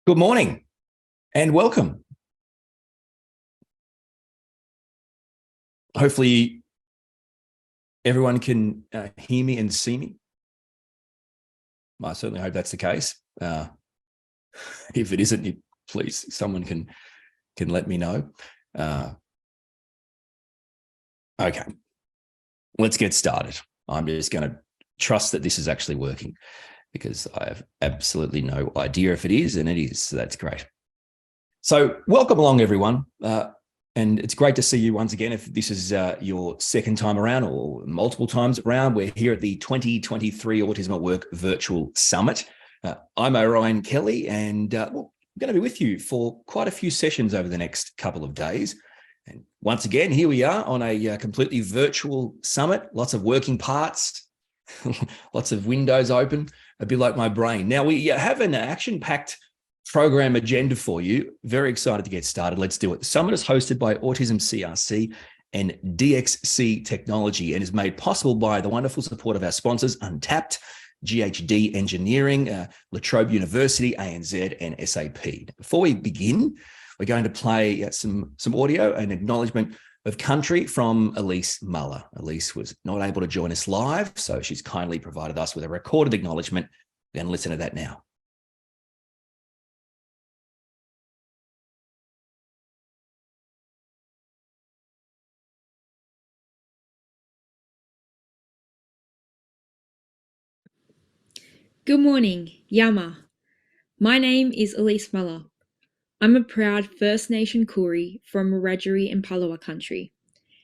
Good morning and welcome. Hopefully everyone can hear me and see me. I certainly hope that's the case. If it isn't, please, someone can let me know. Okay, let's get started. I'm just going to trust that this is actually working because I have absolutely no idea if it is, and it is, so that's great. So welcome along, everyone. And it's great to see you once again. If this is your second time around or multiple times around, we're here at the 2023 Autism at Work Virtual Summit. I'm Orion Kelly, and we're going to be with you for quite a few sessions over the next couple of days. And once again, here we are on a completely virtual summit, lots of working parts, lots of windows open, a bit like my brain. Now, we have an action-packed program agenda for you. Very excited to get started. Let's do it. The summit is hosted by Autism CRC and DXC Technology and is made possible by the wonderful support of our sponsors, Untapped, GHD Engineering, La Trobe University, ANZ, and SAP. Before we begin, we're going to play some audio and acknowledgement of country from Elise Muller. Elise was not able to join us live, so she's kindly provided us with a recorded acknowledgement. We're going to listen to that now. Good morning, Yama. My name is Elise Muller. I'm a proud First Nation Koori from Wiradjuri and Palawa country,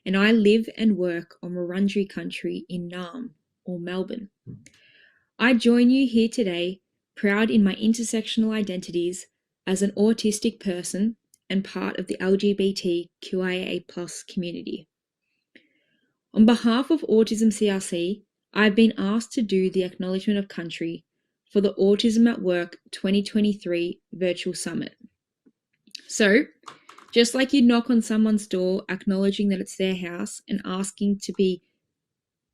and I live and work on Wurundjeri country in Naarm, or Melbourne. I join you here today, proud in my intersectional identities as an autistic person and part of the LGBTQIA+ community. On behalf of Autism CRC, I've been asked to do the Acknowledgement of Country for the Autism at Work 2023 Virtual Summit. So, just like you'd knock on someone's door acknowledging that it's their house and asking to be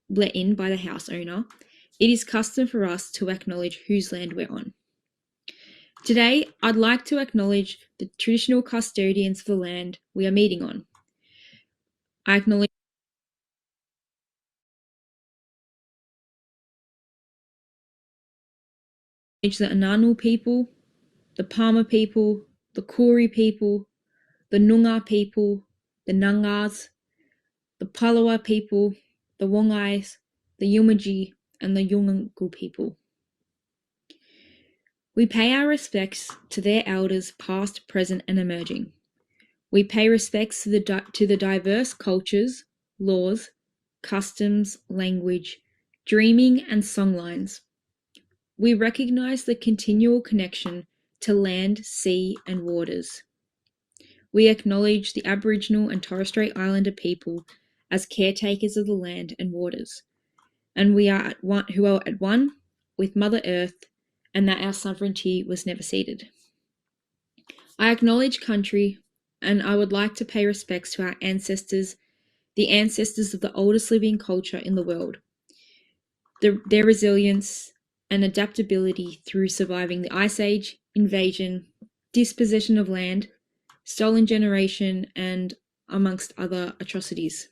let in by the house owner, it is custom for us to acknowledge whose land we're on. Today, I'd like to acknowledge the traditional custodians of the land we are meeting on. I acknowledge the Anangu people, the Palmer people, the Koori people, the Noongar people, the Nangars, the Palawa people, the Wongais, the Yumaji, and the Yungangu people. We pay our respects to their elders past, present, and emerging. We pay respects to the diverse cultures, laws, customs, language, dreaming, and songlines. We recognise the continual connection to land, sea, and waters. We acknowledge the Aboriginal and Torres Strait Islander people as caretakers of the land and waters, and we are at one with Mother Earth, and that our sovereignty was never ceded. I acknowledge country, and I would like to pay respects to our ancestors, the ancestors of the oldest living culture in the world, their resilience and adaptability through surviving the Ice Age, invasion, dispossession of land, stolen generation, and amongst other atrocities.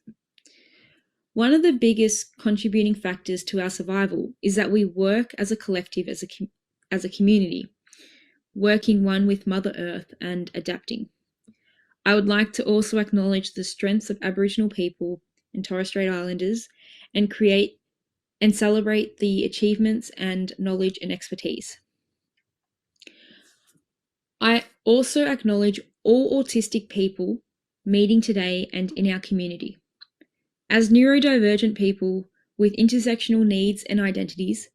One of the biggest contributing factors to our survival is that we work as a collective, as a community, working one with Mother Earth and adapting. I would like to also acknowledge the strengths of Aboriginal people and Torres Strait Islanders and create and celebrate the achievements and knowledge and expertise. I also acknowledge all autistic people meeting today and in our community. As neurodivergent people with intersectional needs and identities,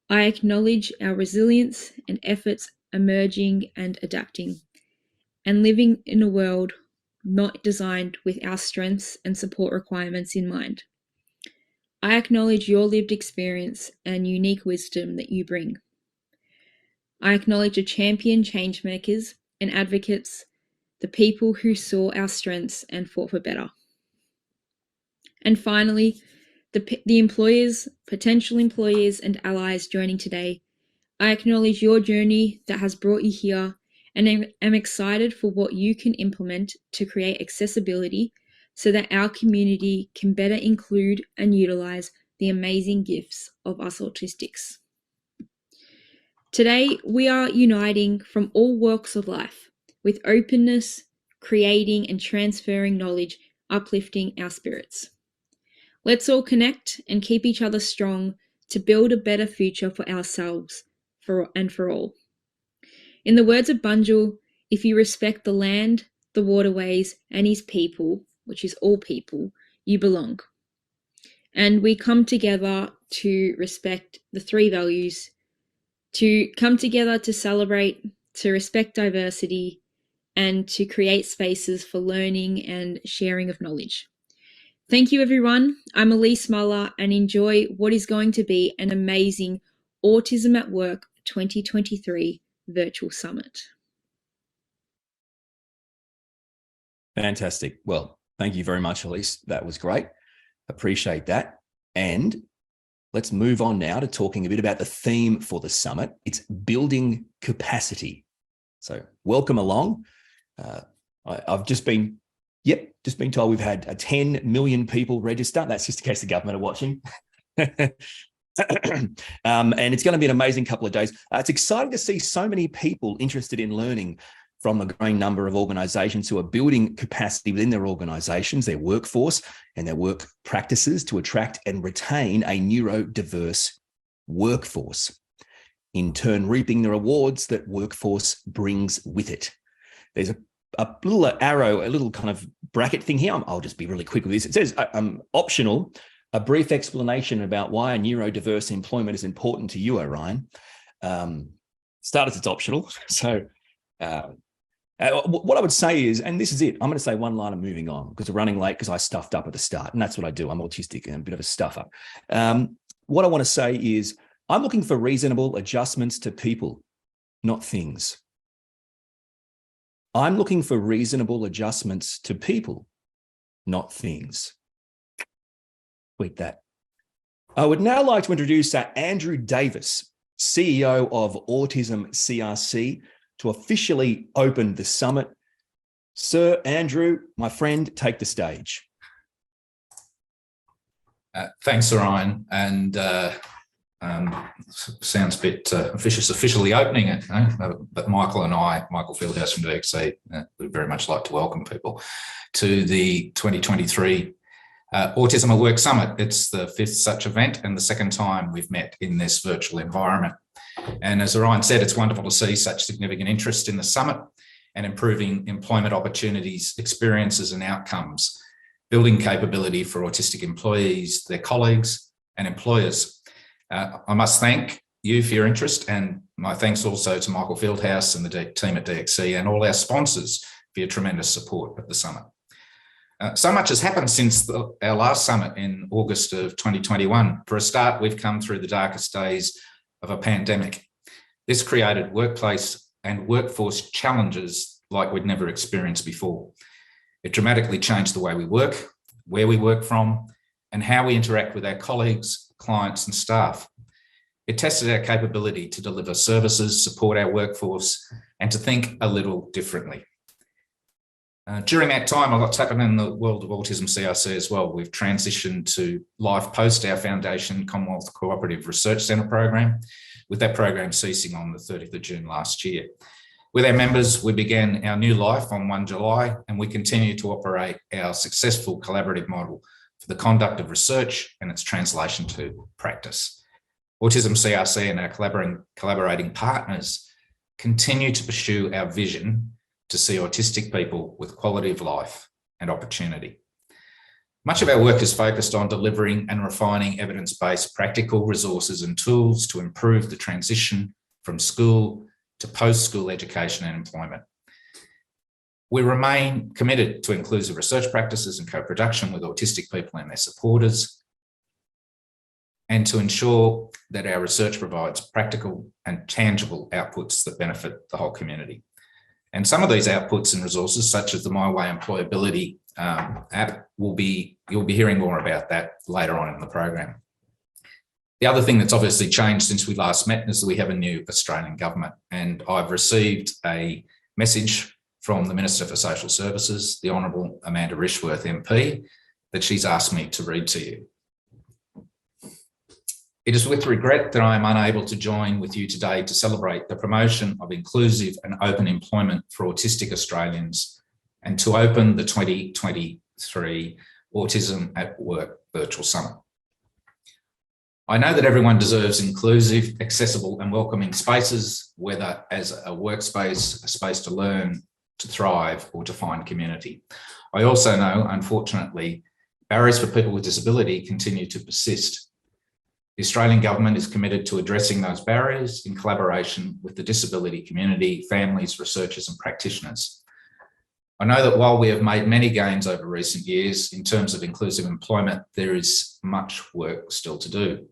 I acknowledge our resilience and efforts emerging and adapting, and living in a world not designed with our strengths and support requirements in mind. I acknowledge your lived experience and unique wisdom that you bring. I acknowledge the champion change makers and advocates, the people who saw our strengths and fought for better. And finally, the employers, potential employers, and allies joining today, I acknowledge your journey that has brought you here and am excited for what you can implement to create accessibility so that our community can better include and utilise the amazing gifts of us autistics. Today, we are uniting from all walks of life with openness, creating and transferring knowledge, uplifting our spirits. Let's all connect and keep each other strong to build a better future for ourselves and for all. In the words of Bunjil, if you respect the land, the waterways, and his people, which is all people, you belong. And we come together to respect the three values, to come together to celebrate, to respect diversity, and to create spaces for learning and sharing of knowledge. Thank you, everyone. I'm Elise Muller, and enjoy what is going to be an amazing Autism at Work 2023 Virtual Summit. Fantastic. Well, thank you very much, Elise. That was great. Appreciate that. And let's move on now to talking a bit about the theme for the summit. It's building capacity. So welcome along. I've just been told we've had 10 million people register. That's just in case the government are watching. And it's going to be an amazing couple of days. It's exciting to see so many people interested in learning from a growing number of organisations who are building capacity within their organisations, their workforce and their work practices to attract and retain a neurodiverse workforce, in turn reaping the rewards that workforce brings with it. There's a little arrow, a little kind of bracket thing here. I'll just be really quick with this. It says optional, a brief explanation about why a neurodiverse employment is important to you, Orion. Start as it's optional. So what I would say is, and this is it, I'm going to say one line and moving on because we're running late because I stuffed up at the start, and that's what I do. I'm autistic and a bit of a stuffer. What I want to say is I'm looking for reasonable adjustments to people, not things. I'm looking for reasonable adjustments to people, not things. Tweet that. I would now like to introduce Andrew Davis, CEO of Autism CRC, to officially open the summit. Sir Andrew, my friend, take the stage. Thanks, Orion. And sounds a bit officially opening it, but Michael and I, Michael Fieldhouse from DXC, would very much like to welcome people to the 2023 Autism at Work Summit. It's the fifth such event and the second time we've met in this virtual environment. And as Orion said, it's wonderful to see such significant interest in the summit and improving employment opportunities, experiences and outcomes, building capability for autistic employees, their colleagues and employers. I must thank you for your interest, and my thanks also to Michael Fieldhouse and the team at DXC and all our sponsors for your tremendous support of the summit. So much has happened since our last summit in August of 2021. For a start, we've come through the darkest days of a pandemic. This created workplace and workforce challenges like we'd never experienced before. It dramatically changed the way we work, where we work from, and how we interact with our colleagues, clients, and staff. It tested our capability to deliver services, support our workforce, and to think a little differently. During that time, a lot's happened in the world of Autism CRC as well. We've transitioned to life post our Foundation Commonwealth Cooperative Research Centre program, with that program ceasing on the 30th of June last year. With our members, we began our new life on 1 July, and we continue to operate our successful collaborative model for the conduct of research and its translation to practice. Autism CRC and our collaborating partners continue to pursue our vision to see autistic people with quality of life and opportunity. Much of our work is focused on delivering and refining evidence-based practical resources and tools to improve the transition from school to post-school education and employment. We remain committed to inclusive research practices and co-production with autistic people and their supporters, and to ensure that our research provides practical and tangible outputs that benefit the whole community. And some of these outputs and resources, such as the My Way Employability app, you'll be hearing more about that later on in the program. The other thing that's obviously changed since we last met is that we have a new Australian government, and I've received a message from the Minister for Social Services, the Honourable Amanda Rishworth MP, that she's asked me to read to you. It is with regret that I am unable to join with you today to celebrate the promotion of inclusive and open employment for autistic Australians and to open the 2023 Autism at Work Virtual Summit. I know that everyone deserves inclusive, accessible and welcoming spaces, whether as a workspace, a space to learn, to thrive or to find community. I also know, unfortunately, barriers for people with disability continue to persist. The Australian government is committed to addressing those barriers in collaboration with the disability community, families, researchers and practitioners. I know that while we have made many gains over recent years in terms of inclusive employment, there is much work still to do.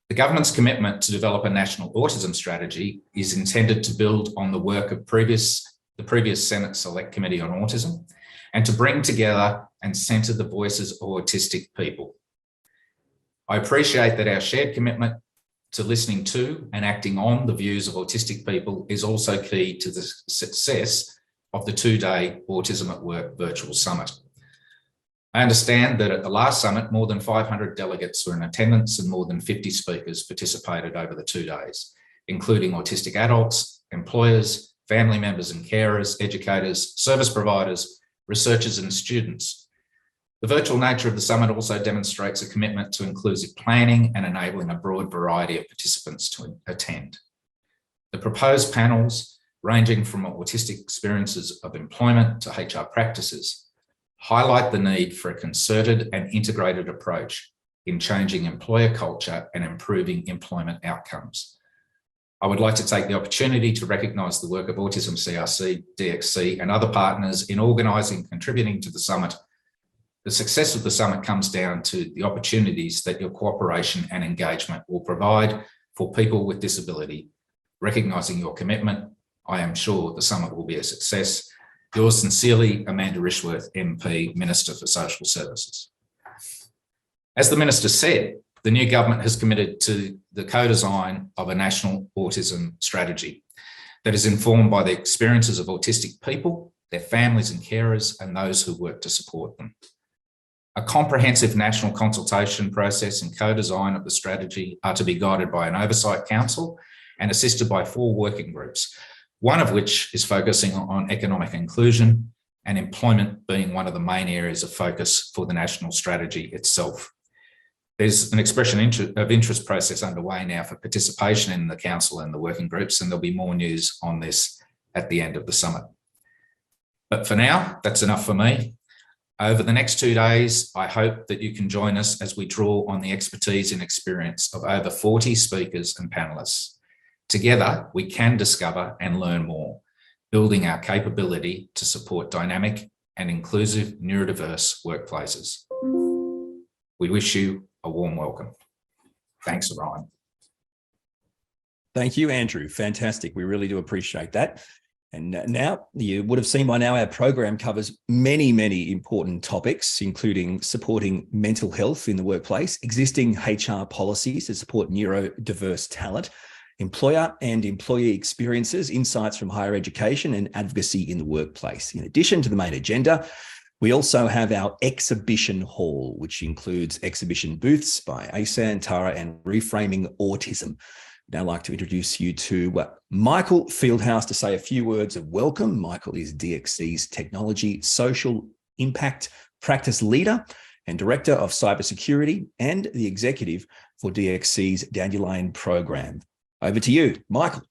The government's commitment to develop a national autism strategy is intended to build on the work of the previous Senate Select Committee on Autism and to bring together and centre the voices of autistic people. I appreciate that our shared commitment to listening to and acting on the views of autistic people is also key to the success of the two-day Autism at Work Virtual Summit. I understand that at the last summit, more than 500 delegates were in attendance and more than 50 speakers participated over the 2 days, including autistic adults, employers, family members and carers, educators, service providers, researchers and students. The virtual nature of the summit also demonstrates a commitment to inclusive planning and enabling a broad variety of participants to attend. The proposed panels, ranging from autistic experiences of employment to HR practices, highlight the need for a concerted and integrated approach in changing employer culture and improving employment outcomes. I would like to take the opportunity to recognise the work of Autism CRC, DXC and other partners in organising and contributing to the summit. The success of the summit comes down to the opportunities that your cooperation and engagement will provide for people with disability. Recognising your commitment, I am sure the summit will be a success. Yours sincerely, Amanda Rishworth, MP, Minister for Social Services. As the Minister said, the new government has committed to the co-design of a national autism strategy that is informed by the experiences of autistic people, their families and carers, and those who work to support them. A comprehensive national consultation process and co-design of the strategy are to be guided by an oversight council and assisted by 4 working groups, one of which is focusing on economic inclusion and employment being one of the main areas of focus for the national strategy itself. There's an expression of interest process underway now for participation in the council and the working groups, and there'll be more news on this at the end of the summit. But for now, that's enough for me. Over the next 2 days, I hope that you can join us as we draw on the expertise and experience of over 40 speakers and panellists. Together, we can discover and learn more, building our capability to support dynamic and inclusive neurodiverse workplaces. We wish you a warm welcome. Thanks, Orion. Thank you, Andrew. Fantastic. We really do appreciate that. And now you would have seen by now our program covers many, many important topics, including supporting mental health in the workplace, existing HR policies to support neurodiverse talent, employer and employee experiences, insights from higher education and advocacy in the workplace. In addition to the main agenda, we also have our exhibition hall, which includes exhibition booths by Asa and Tara and Reframing Autism. I'd now like to introduce you to Michael Fieldhouse to say a few words of welcome. Michael is DXC's Technology Social Impact Practice Leader and Director of Cybersecurity and the Executive for DXC's Dandelion Program. Over to you, Michael.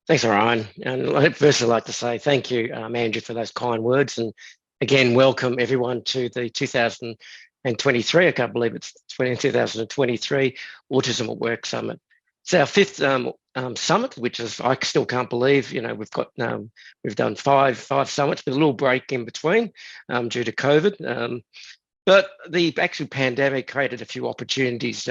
Thanks, Orion. And I'd first like to say thank you, Andrew, for those kind words. And again, welcome everyone to the 2023, I can't believe it's 2023 Autism at Work Summit. It's our 5th summit, which is, I still can't believe, you know, we've done five summits with a little break in between due to COVID. But the actual pandemic created a few opportunities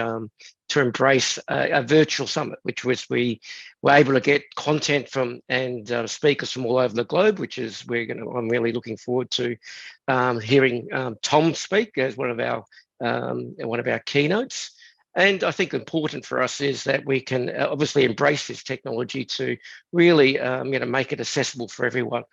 to embrace a virtual summit, which was we were able to get content from and speakers from all over the globe, which is I'm really looking forward to hearing Tom speak as one of our keynotes. And I think important for us is that we can obviously embrace this technology to really make it accessible for everyone.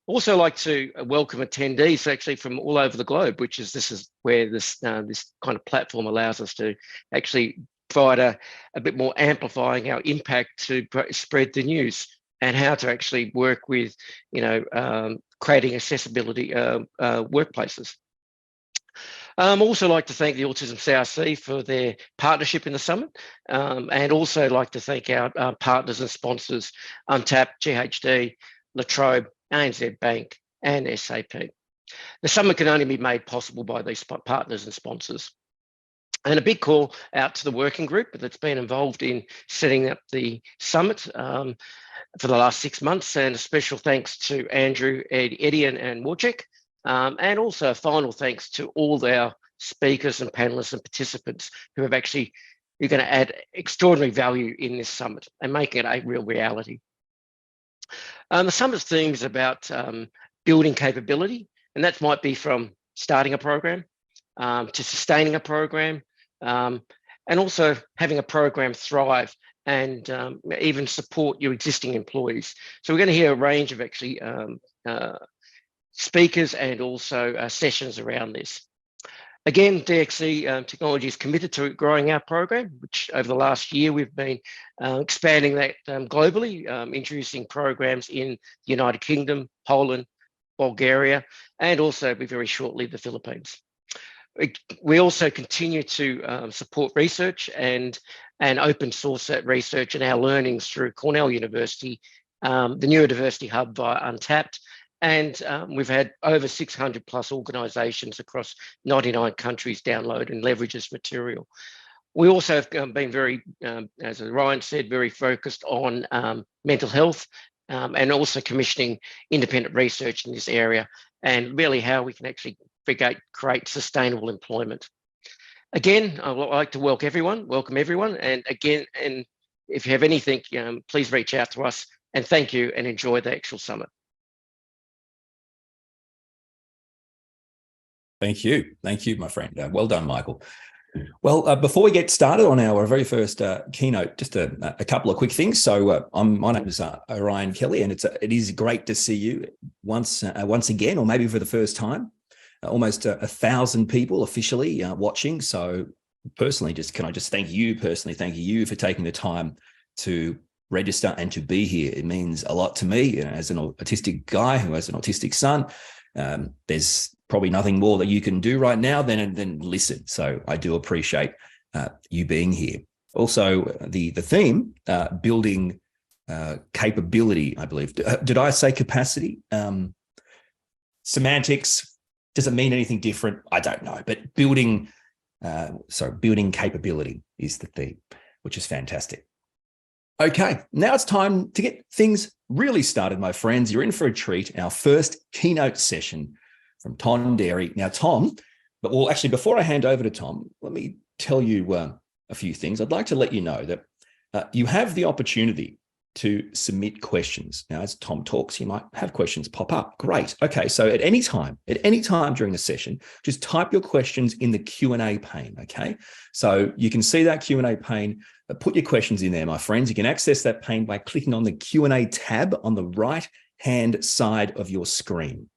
Also like to welcome attendees actually from all over the globe, this is where this kind of platform allows us to actually provide a bit more amplifying our impact to spread the news and how to actually work with, creating accessibility workplaces. Also like to thank the Autism CRC for their partnership in the summit, and also like to thank our partners and sponsors, Untapped, GHD, La Trobe, ANZ Bank and SAP. The summit can only be made possible by these partners and sponsors. And a big call out to the working group that's been involved in setting up the summit for the last 6 months, and a special thanks to Andrew, Eddie and Wojciech, and also a final thanks to all our speakers and panelists and participants who are going to add extraordinary value in this summit and make it a real reality. The summit's theme is about building capability, and that might be from starting a program to sustaining a program, and also having a program thrive and even support your existing employees. So we're going to hear a range of actually speakers and also sessions around this. Again, DXC Technology is committed to growing our program, which over the last year we've been expanding that globally, introducing programs in the United Kingdom, Poland, Bulgaria, and also very shortly the Philippines. We also continue to support research and open source that research and our learnings through Cornell University, the Neurodiversity Hub via Untapped, and we've had over 600 plus organisations across 99 countries download and leverage this material. We also have been very, as Ryan said, very focused on mental health and also commissioning independent research in this area and really how we can actually create sustainable employment. Again, I'd like to welcome everyone. And again, and if you have anything, please reach out to us, and thank you and enjoy the actual summit. Thank you, my friend. Well done, Michael. Well, before we get started on our very first keynote, just a couple of quick things. So my name is Ryan Kelly, and it is great to see you once again, or maybe for the first time. Almost 1,000 people officially watching. So personally, can I just thank you for taking the time to register and to be here. It means a lot to me, as an autistic guy who has an autistic son. There's probably nothing more that you can do right now than listen. So I do appreciate you being here. Also, the theme, building capability, I believe. Did I say capacity? Semantics, does it mean anything different? I don't know. But building capability is the theme, which is fantastic. Okay, now it's time to get things really started, my friends. You're in for a treat. Our first keynote session from Tom Derry. Now, Tom, actually, before I hand over to Tom, let me tell you a few things. I'd like to let you know that you have the opportunity to submit questions. Now, as Tom talks, you might have questions pop up. Great. Okay, so at any time during the session, just type your questions in the Q&A pane, okay? So you can see that Q&A pane. Put your questions in there, my friends. You can access that pane by clicking on the Q&A tab on the right-hand side of your screen.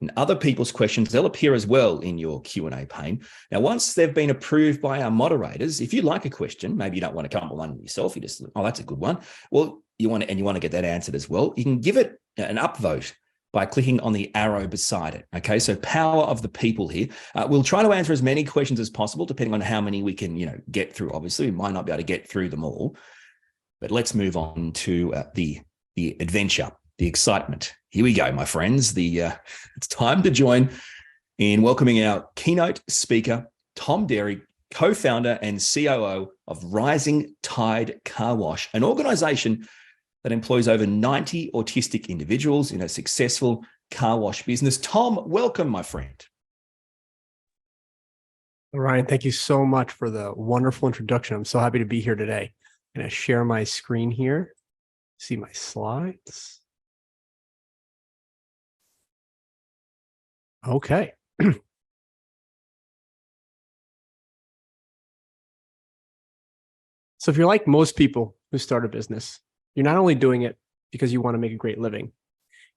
And other people's questions, they'll appear as well in your Q&A pane. Now, once they've been approved by our moderators, if you like a question, maybe you don't want to come up with one yourself, you just, oh, that's a good one. Well, you want to get that answered as well. You can give it an upvote by clicking on the arrow beside it. Okay, so power of the people here. We'll try to answer as many questions as possible, depending on how many we can, get through. Obviously, we might not be able to get through them all, but let's move on to the adventure, the excitement. Here we go, my friends. It's time to join in welcoming our keynote speaker, Tom Derry, co-founder and COO of Rising Tide Car Wash, an organisation that employs over 90 autistic individuals in a successful car wash business. Tom, welcome, my friend. Ryan, thank you so much for the wonderful introduction. I'm so happy to be here today. I'm going to share my screen here, see my slides. Okay. So if you're like most people who start a business, you're not only doing it because you want to make a great living,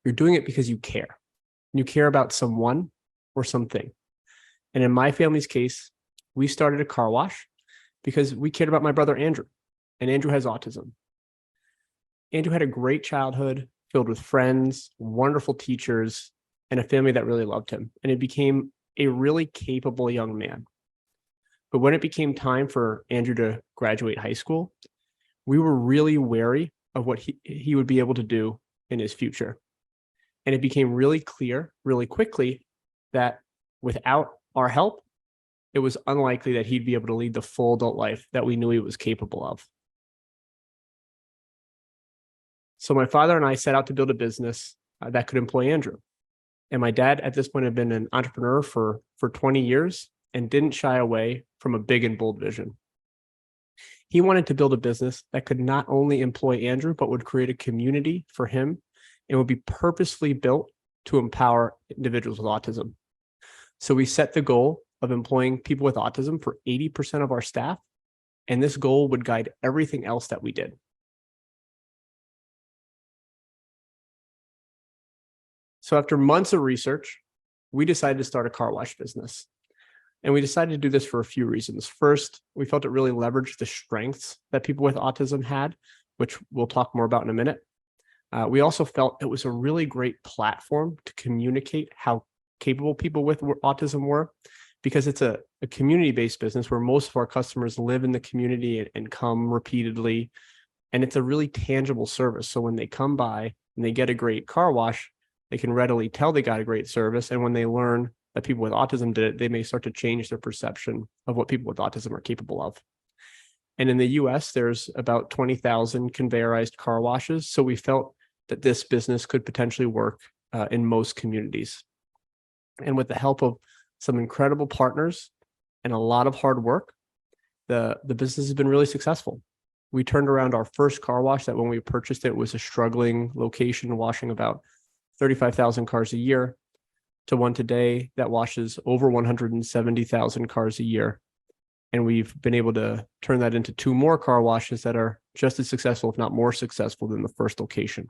you're doing it because you care. You care about someone or something. And in my family's case, we started a car wash because we cared about my brother, Andrew, and Andrew has autism. Andrew had a great childhood filled with friends, wonderful teachers, and a family that really loved him. And he became a really capable young man. But when it became time for Andrew to graduate high school, we were really wary of what he would be able to do in his future. And it became really clear really quickly that without our help, it was unlikely that he'd be able to lead the full adult life that we knew he was capable of. So my father and I set out to build a business that could employ Andrew. And my dad at this point had been an entrepreneur for 20 years and didn't shy away from a big and bold vision. He wanted to build a business that could not only employ Andrew, but would create a community for him and would be purposefully built to empower individuals with autism. So we set the goal of employing people with autism for 80% of our staff, and this goal would guide everything else that we did. So after months of research, we decided to start a car wash business. And we decided to do this for a few reasons. First, we felt it really leveraged the strengths that people with autism had, which we'll talk more about in a minute. We also felt it was a really great platform to communicate how capable people with autism were, because it's a community-based business where most of our customers live in the community and come repeatedly. And it's a really tangible service. So when they come by and they get a great car wash, they can readily tell they got a great service. And when they learn that people with autism did it, they may start to change their perception of what people with autism are capable of. And in the US, there's about 20,000 conveyorized car washes. So we felt that this business could potentially work in most communities. And with the help of some incredible partners and a lot of hard work, the business has been really successful. We turned around our first car wash that when we purchased it was a struggling location, washing about 35,000 cars a year, to one today that washes over 170,000 cars a year. And we've been able to turn that into 2 more car washes that are just as successful, if not more successful, than the first location.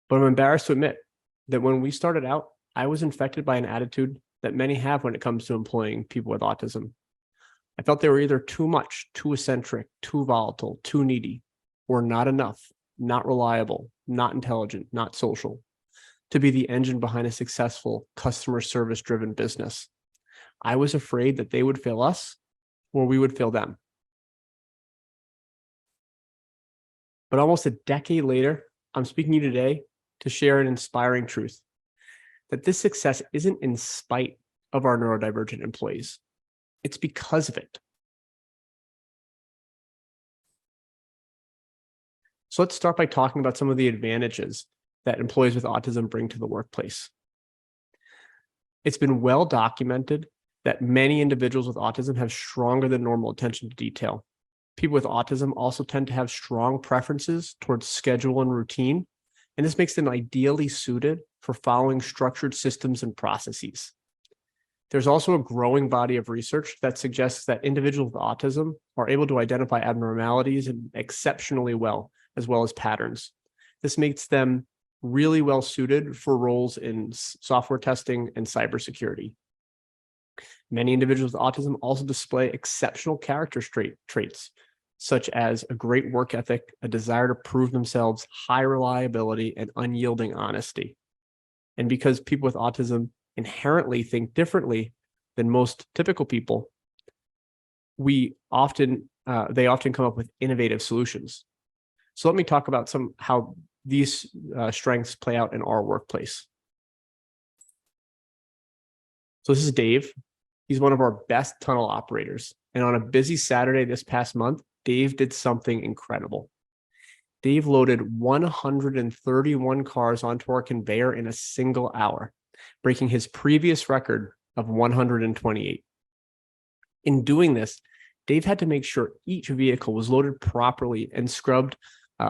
But I'm embarrassed to admit that when we started out, I was infected by an attitude that many have when it comes to employing people with autism. I felt they were either too much, too eccentric, too volatile, too needy, or not enough, not reliable, not intelligent, not social, to be the engine behind a successful customer service driven business. I was afraid that they would fail us or we would fail them. But almost a decade later, I'm speaking to you today to share an inspiring truth, that this success isn't in spite of our neurodivergent employees. It's because of it. So let's start by talking about some of the advantages that employees with autism bring to the workplace. It's been well documented that many individuals with autism have stronger than normal attention to detail. People with autism also tend to have strong preferences towards schedule and routine, and this makes them ideally suited for following structured systems and processes. There's also a growing body of research that suggests that individuals with autism are able to identify abnormalities exceptionally well as patterns. This makes them really well suited for roles in software testing and cybersecurity. Many individuals with autism also display exceptional character traits, such as a great work ethic, a desire to prove themselves, high reliability, and unyielding honesty. And because people with autism inherently think differently than most typical people, they often come up with innovative solutions. So let me talk about how these strengths play out in our workplace. So this is Dave. He's one of our best tunnel operators. And on a busy Saturday this past month, Dave did something incredible. Dave loaded 131 cars onto our conveyor in a single hour. breaking his previous record of 128. In doing this, Dave had to make sure each vehicle was loaded properly and scrubbed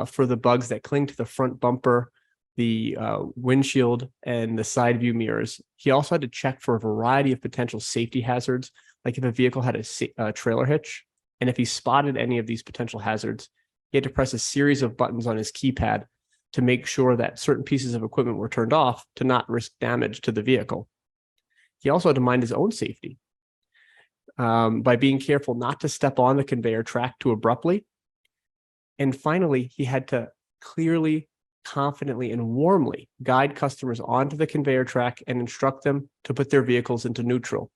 for the bugs that cling to the front bumper, the windshield, and the side view mirrors. He also had to check for a variety of potential safety hazards, like if a vehicle had a trailer hitch. And if he spotted any of these potential hazards, he had to press a series of buttons on his keypad to make sure that certain pieces of equipment were turned off to not risk damage to the vehicle. He also had to mind his own safety by being careful not to step on the conveyor track too abruptly. And finally, he had to clearly, confidently, and warmly guide customers onto the conveyor track and instruct them to put their vehicles into neutral.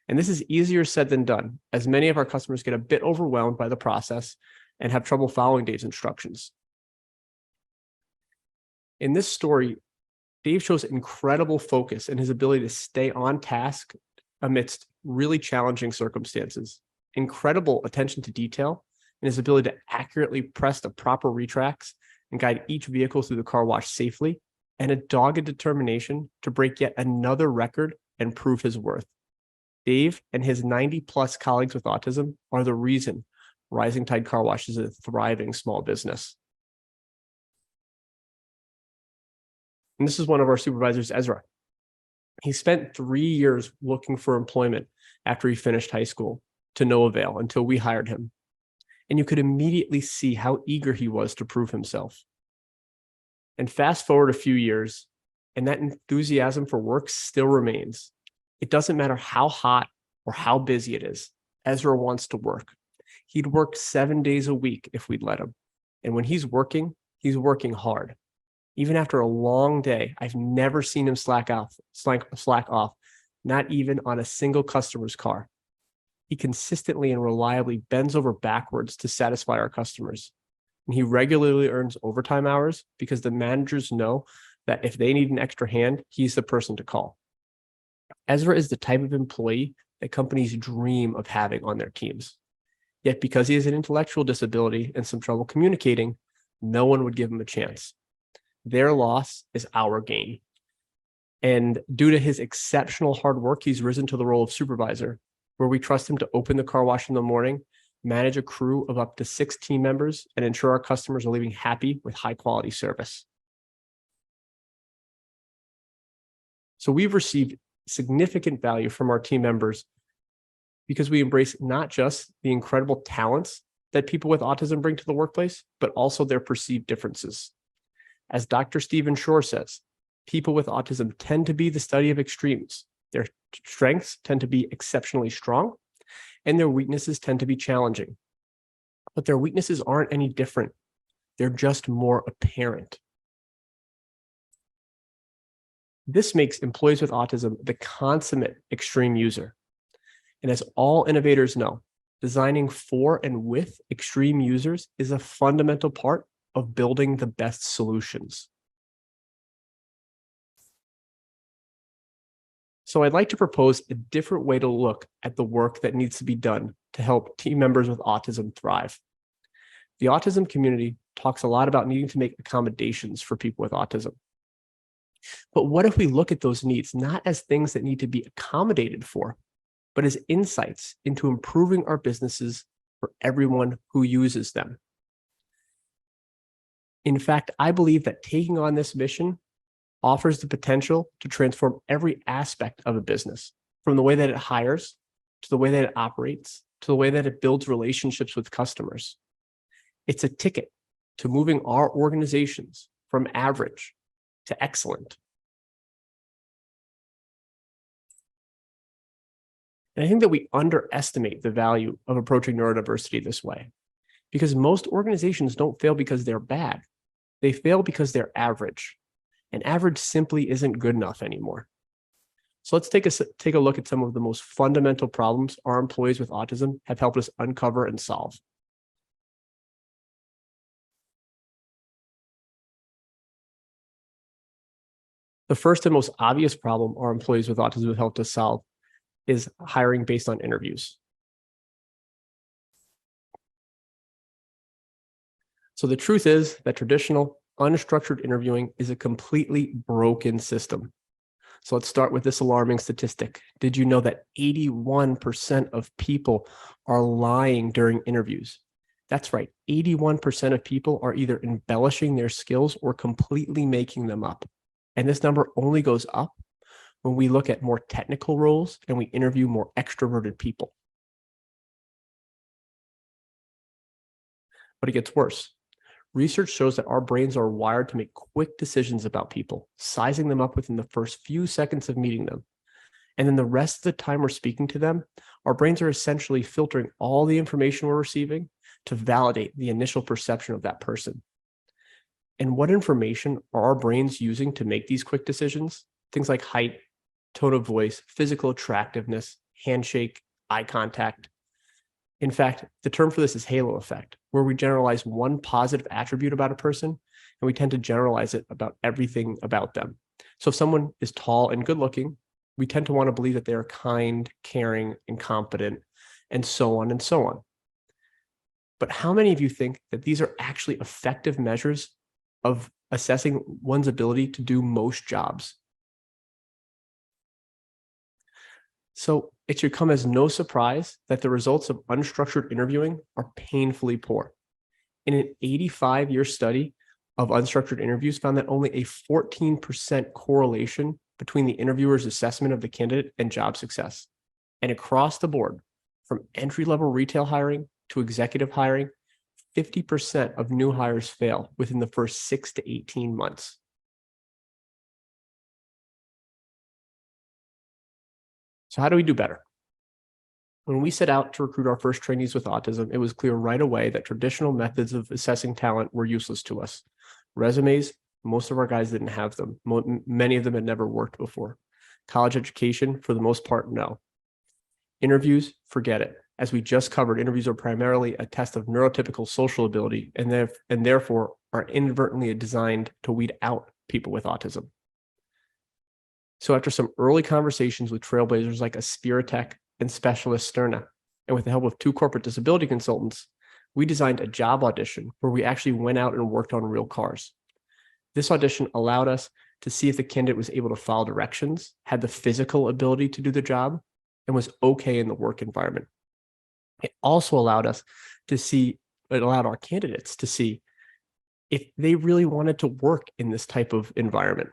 And this is easier said than done, as many of our customers get a bit overwhelmed by the process and have trouble following Dave's instructions. In this story, Dave shows incredible focus and his ability to stay on task amidst really challenging circumstances, incredible attention to detail, and his ability to accurately press the proper retracts and guide each vehicle through the car wash safely, and a dogged determination to break yet another record and prove his worth. Dave and his 90+ colleagues with autism are the reason Rising Tide Car Wash is a thriving small business. And this is one of our supervisors, Ezra. He spent 3 years looking for employment after he finished high school, to no avail until we hired him. And you could immediately see how eager he was to prove himself. And fast forward a few years, and that enthusiasm for work still remains. It doesn't matter how hot or how busy it is, Ezra wants to work. He'd work 7 days a week if we'd let him. And when he's working hard. Even after a long day, I've never seen him slack off, not even on a single customer's car. He consistently and reliably bends over backwards to satisfy our customers. And he regularly earns overtime hours because the managers know that if they need an extra hand, he's the person to call. Ezra is the type of employee that companies dream of having on their teams. Yet because he has an intellectual disability and some trouble communicating, no one would give him a chance. Their loss is our gain. And due to his exceptional hard work, he's risen to the role of supervisor, where we trust him to open the car wash in the morning, manage a crew of up to 6 team members, and ensure our customers are leaving happy with high quality service. So we've received significant value from our team members because we embrace not just the incredible talents that people with autism bring to the workplace, but also their perceived differences. As Dr. Stephen Shore says, people with autism tend to be the study of extremes. Their strengths tend to be exceptionally strong, and their weaknesses tend to be challenging. But their weaknesses aren't any different. They're just more apparent. This makes employees with autism the consummate extreme user. And as all innovators know, designing for and with extreme users is a fundamental part of building the best solutions. So I'd like to propose a different way to look at the work that needs to be done to help team members with autism thrive. The autism community talks a lot about needing to make accommodations for people with autism. But what if we look at those needs not as things that need to be accommodated for, but as insights into improving our businesses for everyone who uses them? In fact, I believe that taking on this mission offers the potential to transform every aspect of a business, from the way that it hires, to the way that it operates, to the way that it builds relationships with customers. It's a ticket to moving our organizations from average to excellent. And I think that we underestimate the value of approaching neurodiversity this way, because most organizations don't fail because they're bad. They fail because they're average, and average simply isn't good enough anymore. So let's take a look at some of the most fundamental problems our employees with autism have helped us uncover and solve. The first and most obvious problem our employees with autism have helped us solve is hiring based on interviews. So the truth is that traditional, unstructured interviewing is a completely broken system. So let's start with this alarming statistic. Did you know that 81% of people are lying during interviews? That's right. 81% of people are either embellishing their skills or completely making them up. And this number only goes up when we look at more technical roles and we interview more extroverted people. But it gets worse. Research shows that our brains are wired to make quick decisions about people, sizing them up within the first few seconds of meeting them. And then the rest of the time we're speaking to them, our brains are essentially filtering all the information we're receiving to validate the initial perception of that person. And what information are our brains using to make these quick decisions? Things like height, tone of voice, physical attractiveness, handshake, eye contact. In fact, the term for this is halo effect, where we generalize one positive attribute about a person, and we tend to generalize it about everything about them. So if someone is tall and good looking, we tend to want to believe that they are kind, caring, and competent, and so on and so on. But how many of you think that these are actually effective measures of assessing one's ability to do most jobs? So it should come as no surprise that the results of unstructured interviewing are painfully poor. In an 85-year study of unstructured interviews found that only a 14% correlation between the interviewer's assessment of the candidate and job success. And across the board, from entry-level retail hiring to executive hiring, 50% of new hires fail within the first 6 to 18 months. So how do we do better? When we set out to recruit our first trainees with autism, it was clear right away that traditional methods of assessing talent were useless to us. Resumes, most of our guys didn't have them. Many of them had never worked before. College education, for the most part, no. Interviews, forget it. As we just covered, interviews are primarily a test of neurotypical social ability and therefore are inadvertently designed to weed out people with autism. So after some early conversations with trailblazers like Aspiratech and Specialist Sterna, and with the help of 2 corporate disability consultants, we designed a job audition where we actually went out and worked on real cars. This audition allowed us to see if the candidate was able to follow directions, had the physical ability to do the job, and was okay in the work environment. It also allowed us to see, it allowed our candidates to see if they really wanted to work in this type of environment.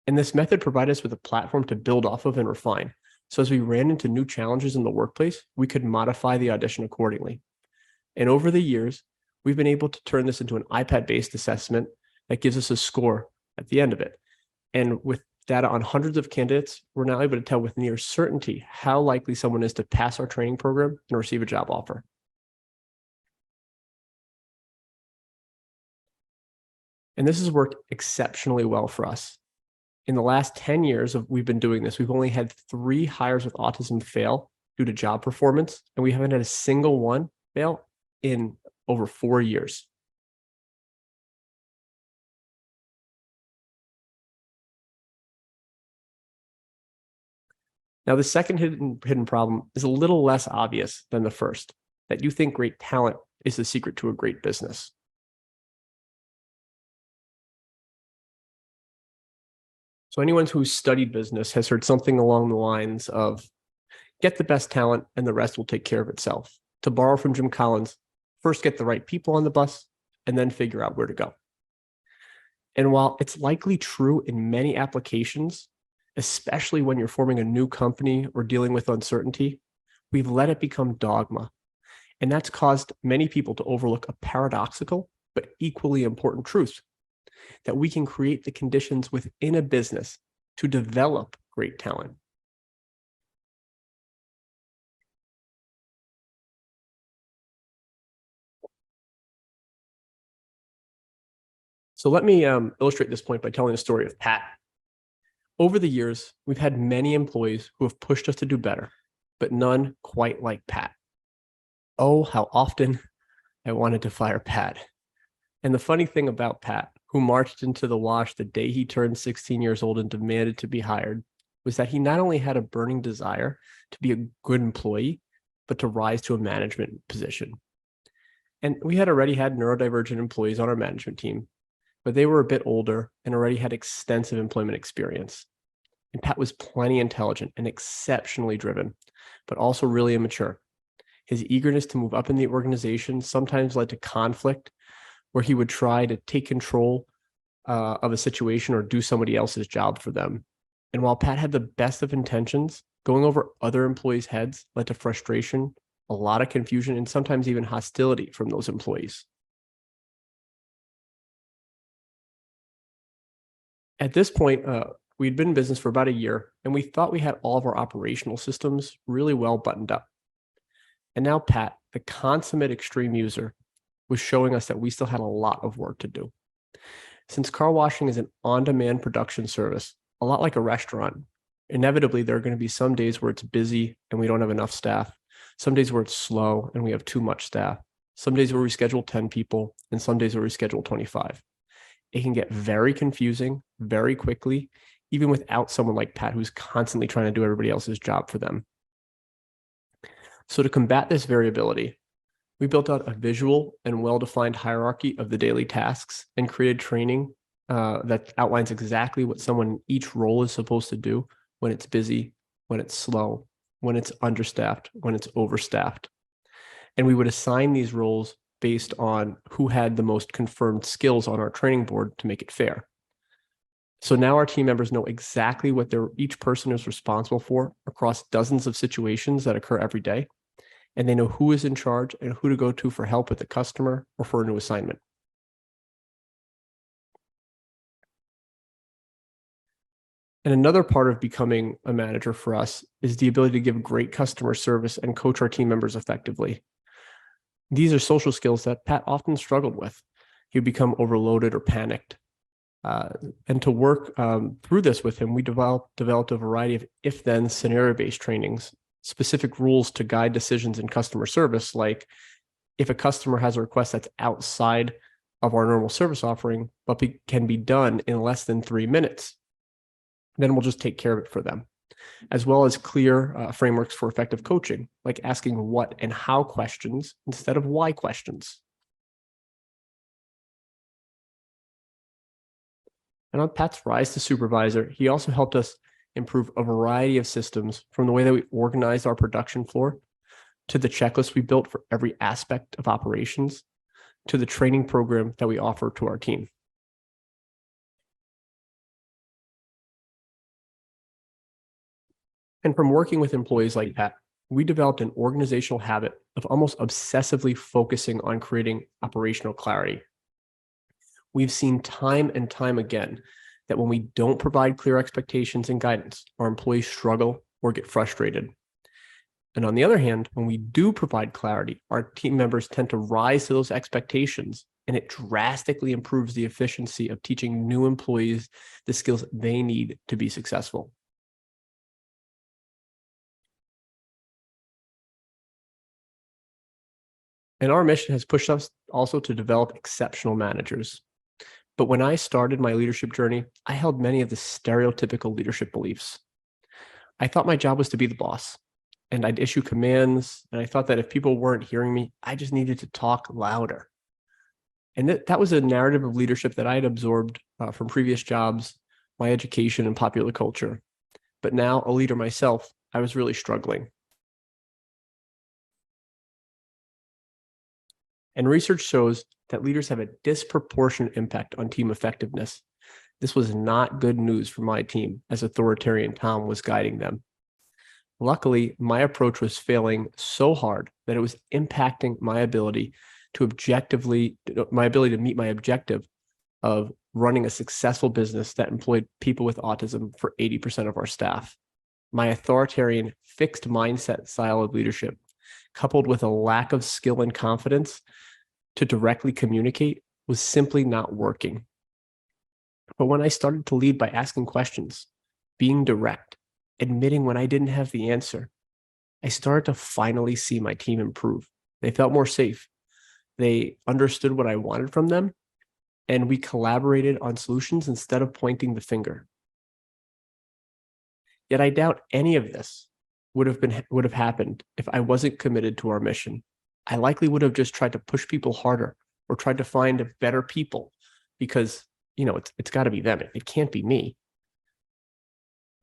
And this method provided us with a platform to build off of and refine. So as we ran into new challenges in the workplace, we could modify the audition accordingly. And over the years, we've been able to turn this into an iPad-based assessment that gives us a score at the end of it. And with data on hundreds of candidates, we're now able to tell with near certainty how likely someone is to pass our training program and receive a job offer. And this has worked exceptionally well for us. In the last 10 years we've been doing this, we've only had 3 hires with autism fail due to job performance, and we haven't had a single one fail in over 4 years. Now, the second hidden problem is a little less obvious than the first, that you think great talent is the secret to a great business. So anyone who's studied business has heard something along the lines of, get the best talent and the rest will take care of itself. To borrow from Jim Collins, first get the right people on the bus and then figure out where to go. And while it's likely true in many applications, especially when you're forming a new company or dealing with uncertainty, we've let it become dogma. And that's caused many people to overlook a paradoxical but equally important truth, that we can create the conditions within a business to develop great talent. So let me illustrate this point by telling the story of Pat. Over the years, we've had many employees who have pushed us to do better, but none quite like Pat. Oh, how often I wanted to fire Pat. And the funny thing about Pat, who marched into the wash the day he turned 16 years old and demanded to be hired, was that he not only had a burning desire to be a good employee, but to rise to a management position. And we had already had neurodivergent employees on our management team, but they were a bit older and already had extensive employment experience. And Pat was plenty intelligent and exceptionally driven, but also really immature. His eagerness to move up in the organization sometimes led to conflict, where he would try to take control of a situation or do somebody else's job for them. And while Pat had the best of intentions, going over other employees' heads led to frustration, a lot of confusion, and sometimes even hostility from those employees. At this point, we'd been in business for about a year, and we thought we had all of our operational systems really well buttoned up. And now Pat, the consummate extreme user, was showing us that we still had a lot of work to do. Since car washing is an on-demand production service, a lot like a restaurant, inevitably there are going to be some days where it's busy and we don't have enough staff, some days where it's slow and we have too much staff, some days where we schedule 10 people, and some days where we schedule 25. It can get very confusing very quickly, even without someone like Pat who's constantly trying to do everybody else's job for them. So to combat this variability, we built out a visual and well-defined hierarchy of the daily tasks and created training that outlines exactly what someone in each role is supposed to do when it's busy, when it's slow, when it's understaffed, when it's overstaffed. And we would assign these roles based on who had the most confirmed skills on our training board to make it fair. So now our team members know exactly what each person is responsible for across dozens of situations that occur every day. And they know who is in charge and who to go to for help with a customer or for a new assignment. And another part of becoming a manager for us is the ability to give great customer service and coach our team members effectively. These are social skills that Pat often struggled with. He would become overloaded or panicked. And to work through this with him, we developed a variety of if-then scenario-based trainings, specific rules to guide decisions in customer service, like if a customer has a request that's outside of our normal service offering, but can be done in less than 3 minutes, then we'll just take care of it for them, as well as clear frameworks for effective coaching, like asking what and how questions instead of why questions. And on Pat's rise to supervisor, he also helped us improve a variety of systems, from the way that we organized our production floor, to the checklist we built for every aspect of operations, to the training program that we offer to our team. And from working with employees like Pat, we developed an organizational habit of almost obsessively focusing on creating operational clarity. We've seen time and time again that when we don't provide clear expectations and guidance, our employees struggle or get frustrated. And on the other hand, when we do provide clarity, our team members tend to rise to those expectations, and it drastically improves the efficiency of teaching new employees the skills they need to be successful. And our mission has pushed us also to develop exceptional managers. But when I started my leadership journey, I held many of the stereotypical leadership beliefs. I thought my job was to be the boss, and I'd issue commands, and I thought that if people weren't hearing me, I just needed to talk louder. And that was a narrative of leadership that I had absorbed from previous jobs, my education, and popular culture. But now, a leader myself, I was really struggling. And research shows that leaders have a disproportionate impact on team effectiveness. This was not good news for my team, as authoritarian Tom was guiding them. Luckily, my approach was failing so hard that it was impacting my ability to meet my objective of running a successful business that employed people with autism for 80% of our staff. My authoritarian, fixed mindset style of leadership, coupled with a lack of skill and confidence to directly communicate, was simply not working. But when I started to lead by asking questions, being direct, admitting when I didn't have the answer, I started to finally see my team improve. They felt more safe. They understood what I wanted from them, and we collaborated on solutions instead of pointing the finger. Yet I doubt any of this would have happened if I wasn't committed to our mission. I likely would have just tried to push people harder or tried to find better people because, it's got to be them. It can't be me.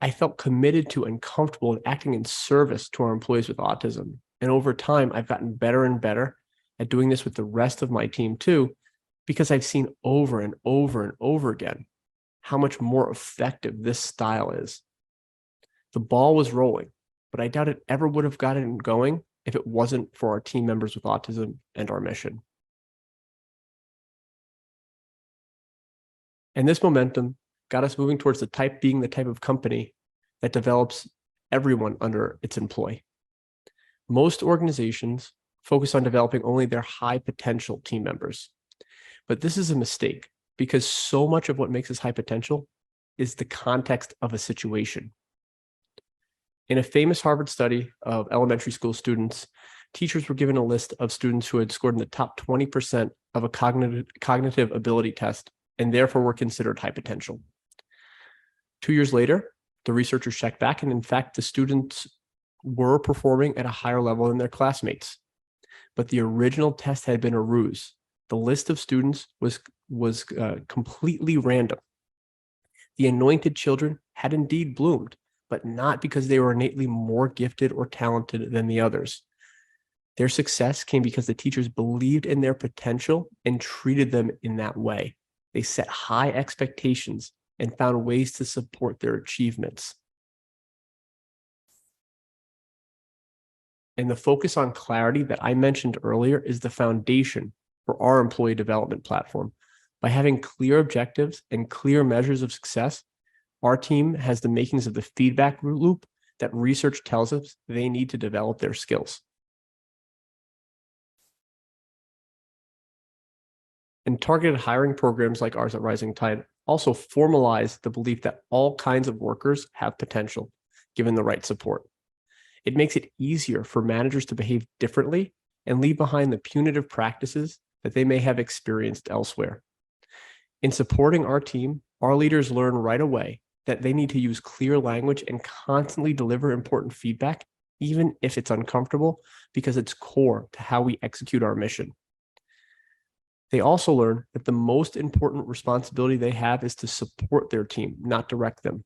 I felt committed to and comfortable in acting in service to our employees with autism. And over time, I've gotten better and better at doing this with the rest of my team too, because I've seen over and over and over again how much more effective this style is. The ball was rolling, but I doubt it ever would have gotten going if it wasn't for our team members with autism and our mission. And this momentum got us moving towards being the type of company that develops everyone under its employ. Most organizations focus on developing only their high potential team members. But this is a mistake because so much of what makes us high potential is the context of a situation. In a famous Harvard study of elementary school students, teachers were given a list of students who had scored in the top 20% of a cognitive ability test and therefore were considered high potential. 2 years later, the researchers checked back, and in fact, the students were performing at a higher level than their classmates. But the original test had been a ruse. The list of students was completely random. The anointed children had indeed bloomed, but not because they were innately more gifted or talented than the others. Their success came because the teachers believed in their potential and treated them in that way. They set high expectations and found ways to support their achievements. And the focus on clarity that I mentioned earlier is the foundation for our employee development platform. By having clear objectives and clear measures of success, our team has the makings of the feedback loop that research tells us they need to develop their skills. And targeted hiring programs like ours at Rising Tide also formalize the belief that all kinds of workers have potential, given the right support. It makes it easier for managers to behave differently and leave behind the punitive practices that they may have experienced elsewhere. In supporting our team, our leaders learn right away that they need to use clear language and constantly deliver important feedback, even if it's uncomfortable, because it's core to how we execute our mission. They also learn that the most important responsibility they have is to support their team, not direct them.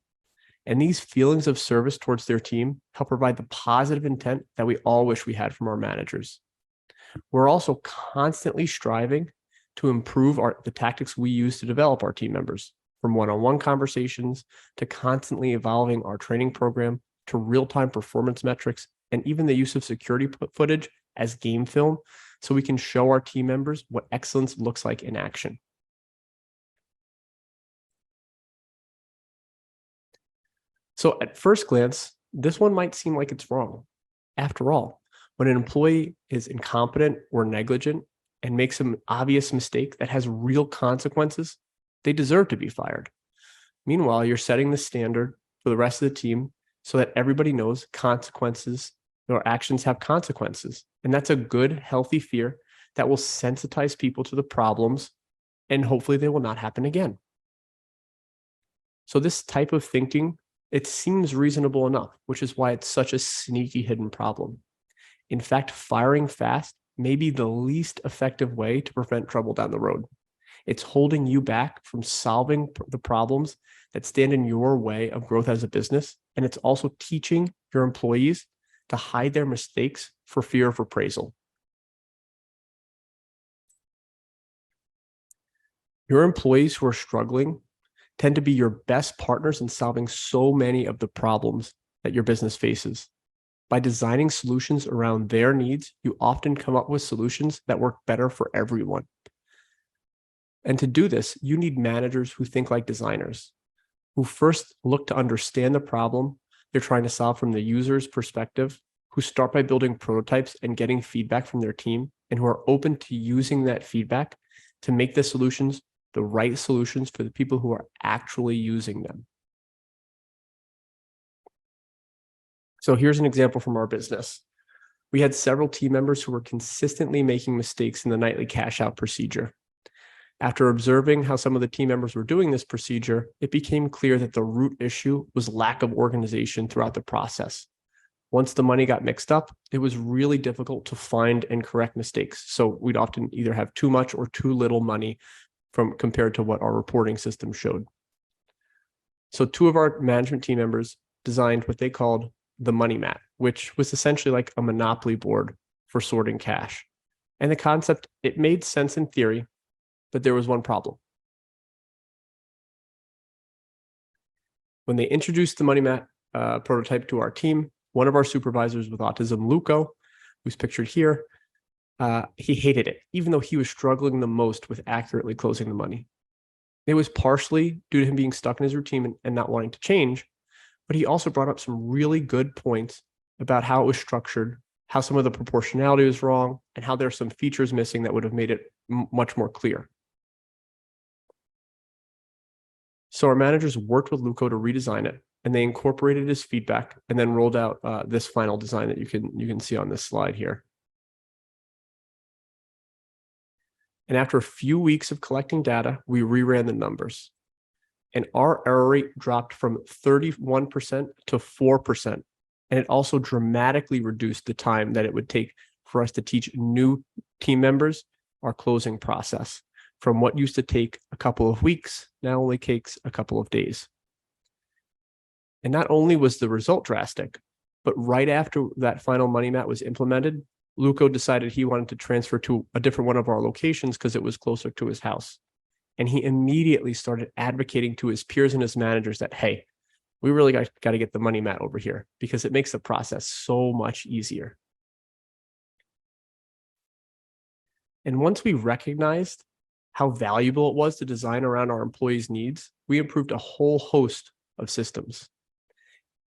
And these feelings of service towards their team help provide the positive intent that we all wish we had from our managers. We're also constantly striving to improve the tactics we use to develop our team members, from one-on-one conversations to constantly evolving our training program to real-time performance metrics and even the use of security footage as game film so we can show our team members what excellence looks like in action. So at first glance, this one might seem like it's wrong. After all, when an employee is incompetent or negligent and makes an obvious mistake that has real consequences, they deserve to be fired. Meanwhile, you're setting the standard for the rest of the team so that everybody knows consequences or actions have consequences. And that's a good, healthy fear that will sensitize people to the problems, and hopefully they will not happen again. So this type of thinking, it seems reasonable enough, which is why it's such a sneaky hidden problem. In fact, firing fast may be the least effective way to prevent trouble down the road. It's holding you back from solving the problems that stand in your way of growth as a business. And it's also teaching your employees to hide their mistakes for fear of reprisal. Your employees who are struggling tend to be your best partners in solving so many of the problems that your business faces. By designing solutions around their needs, you often come up with solutions that work better for everyone. And to do this, you need managers who think like designers, who first look to understand the problem they're trying to solve from the user's perspective, who start by building prototypes and getting feedback from their team, and who are open to using that feedback to make the solutions the right solutions for the people who are actually using them. So here's an example from our business. We had several team members who were consistently making mistakes in the nightly cash out procedure. After observing how some of the team members were doing this procedure, it became clear that the root issue was lack of organization throughout the process. Once the money got mixed up, it was really difficult to find and correct mistakes. So we'd often either have too much or too little money compared to what our reporting system showed. So two of our management team members designed what they called the money mat, which was essentially like a monopoly board for sorting cash. And the concept, it made sense in theory, but there was one problem. When they introduced the money mat prototype to our team, one of our supervisors with autism, Luco, who's pictured here, he hated it, even though he was struggling the most with accurately closing the money. It was partially due to him being stuck in his routine and not wanting to change, but he also brought up some really good points about how it was structured, how some of the proportionality was wrong, and how there are some features missing that would have made it much more clear. So our managers worked with Luco to redesign it, and they incorporated his feedback and then rolled out this final design that you can see on this slide here. And after a few weeks of collecting data, we reran the numbers. And our error rate dropped from 31% to 4%. And it also dramatically reduced the time that it would take for us to teach new team members our closing process. From what used to take a couple of weeks, now only takes a couple of days. And not only was the result drastic, but right after that final money mat was implemented, Luco decided he wanted to transfer to a different one of our locations because it was closer to his house. And he immediately started advocating to his peers and his managers that, hey, we really got to get the money mat over here because it makes the process so much easier. And once we recognized how valuable it was to design around our employees' needs, we improved a whole host of systems.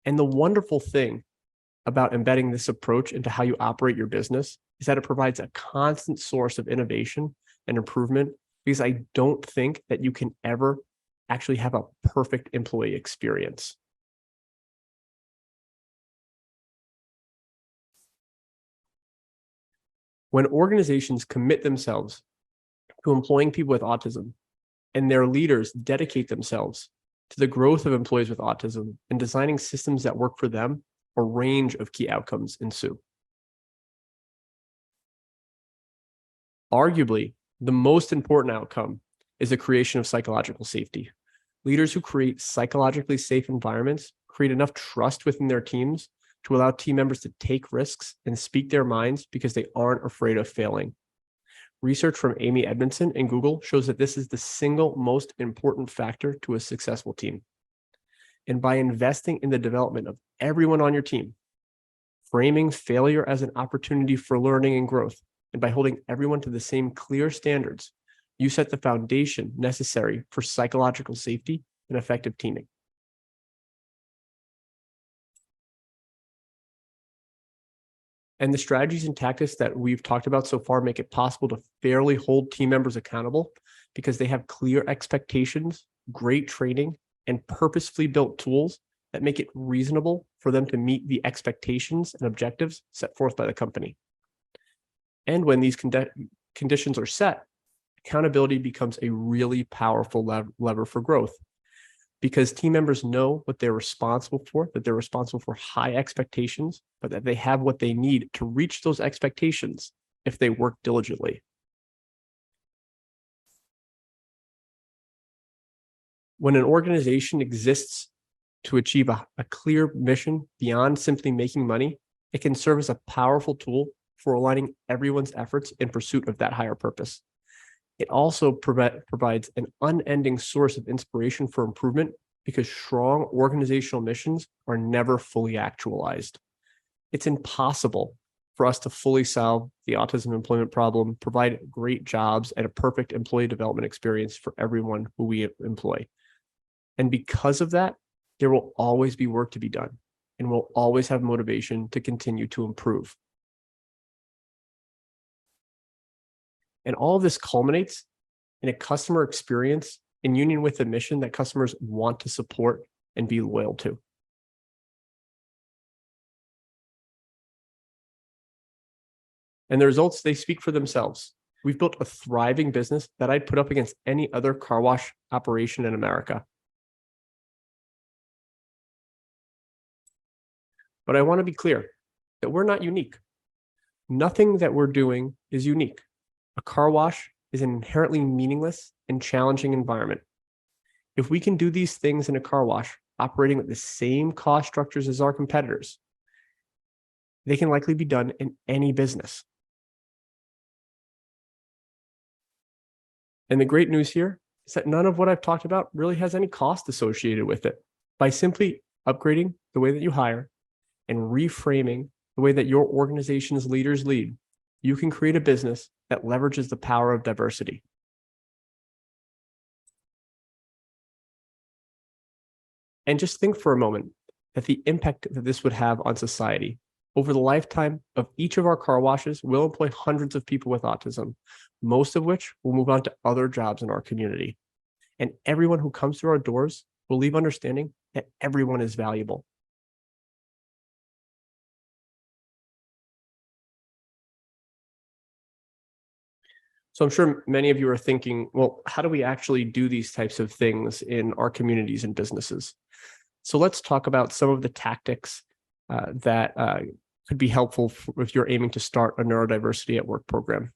And the wonderful thing about embedding this approach into how you operate your business is that it provides a constant source of innovation and improvement, because I don't think that you can ever actually have a perfect employee experience. When organizations commit themselves to employing people with autism and their leaders dedicate themselves to the growth of employees with autism and designing systems that work for them, a range of key outcomes ensue. Arguably, the most important outcome is the creation of psychological safety. Leaders who create psychologically safe environments create enough trust within their teams to allow team members to take risks and speak their minds because they aren't afraid of failing. Research from Amy Edmondson and Google shows that this is the single most important factor to a successful team. And by investing in the development of everyone on your team, framing failure as an opportunity for learning and growth, and by holding everyone to the same clear standards, you set the foundation necessary for psychological safety and effective teaming. And the strategies and tactics that we've talked about so far make it possible to fairly hold team members accountable because they have clear expectations, great training, and purposefully built tools that make it reasonable for them to meet the expectations and objectives set forth by the company. And when these conditions are set, accountability becomes a really powerful lever for growth because team members know what they're responsible for, that they're responsible for high expectations, but that they have what they need to reach those expectations if they work diligently. When an organization exists to achieve a clear mission beyond simply making money, it can serve as a powerful tool for aligning everyone's efforts in pursuit of that higher purpose. It also provides an unending source of inspiration for improvement because strong organizational missions are never fully actualized. It's impossible for us to fully solve the autism employment problem, provide great jobs, and a perfect employee development experience for everyone who we employ. And because of that, there will always be work to be done, and we'll always have motivation to continue to improve. And all of this culminates in a customer experience in union with a mission that customers want to support and be loyal to. And the results, they speak for themselves. We've built a thriving business that I'd put up against any other car wash operation in America. But I want to be clear that we're not unique. Nothing that we're doing is unique. A car wash is an inherently meaningless and challenging environment. If we can do these things in a car wash, operating with the same cost structures as our competitors, they can likely be done in any business. And the great news here is that none of what I've talked about really has any cost associated with it. By simply upgrading the way that you hire and reframing the way that your organization's leaders lead, you can create a business that leverages the power of diversity. And just think for a moment that the impact that this would have on society. Over the lifetime of each of our car washes, we'll employ hundreds of people with autism, most of which will move on to other jobs in our community. And everyone who comes through our doors will leave understanding that everyone is valuable. So I'm sure many of you are thinking, well, how do we actually do these types of things in our communities and businesses? So let's talk about some of the tactics that could be helpful if you're aiming to start a neurodiversity at work program.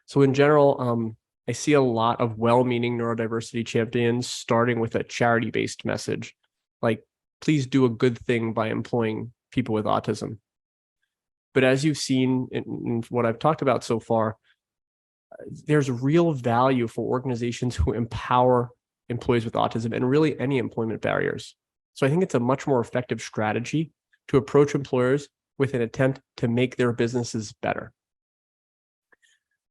So in general, I see a lot of well-meaning neurodiversity champions starting with a charity-based message, like, please do a good thing by employing people with autism. But as you've seen in what I've talked about so far, there's real value for organizations who empower employees with autism and really any employment barriers. So I think it's a much more effective strategy to approach employers with an attempt to make their businesses better.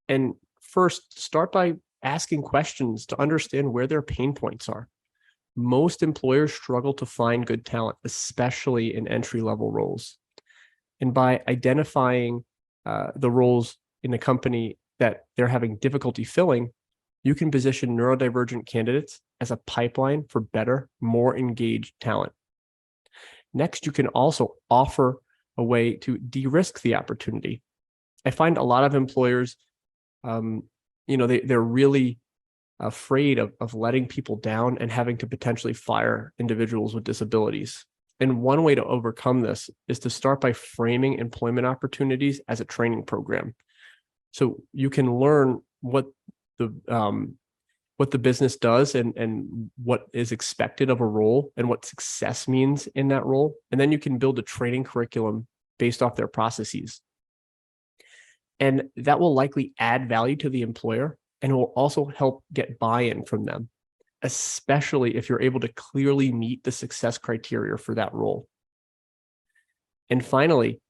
And first, start by asking questions to understand where their pain points are. Most employers struggle to find good talent, especially in entry-level roles. And by identifying the roles in a company that they're having difficulty filling, you can position neurodivergent candidates as a pipeline for better, more engaged talent. Next, you can also offer a way to de-risk the opportunity. I find a lot of employers, they're really afraid of letting people down and having to potentially fire individuals with disabilities. And one way to overcome this is to start by framing employment opportunities as a training program. So you can learn what the business does and what is expected of a role and what success means in that role. And then you can build a training curriculum based off their processes. And that will likely add value to the employer and will also help get buy-in from them, especially if you're able to clearly meet the success criteria for that role. And finally,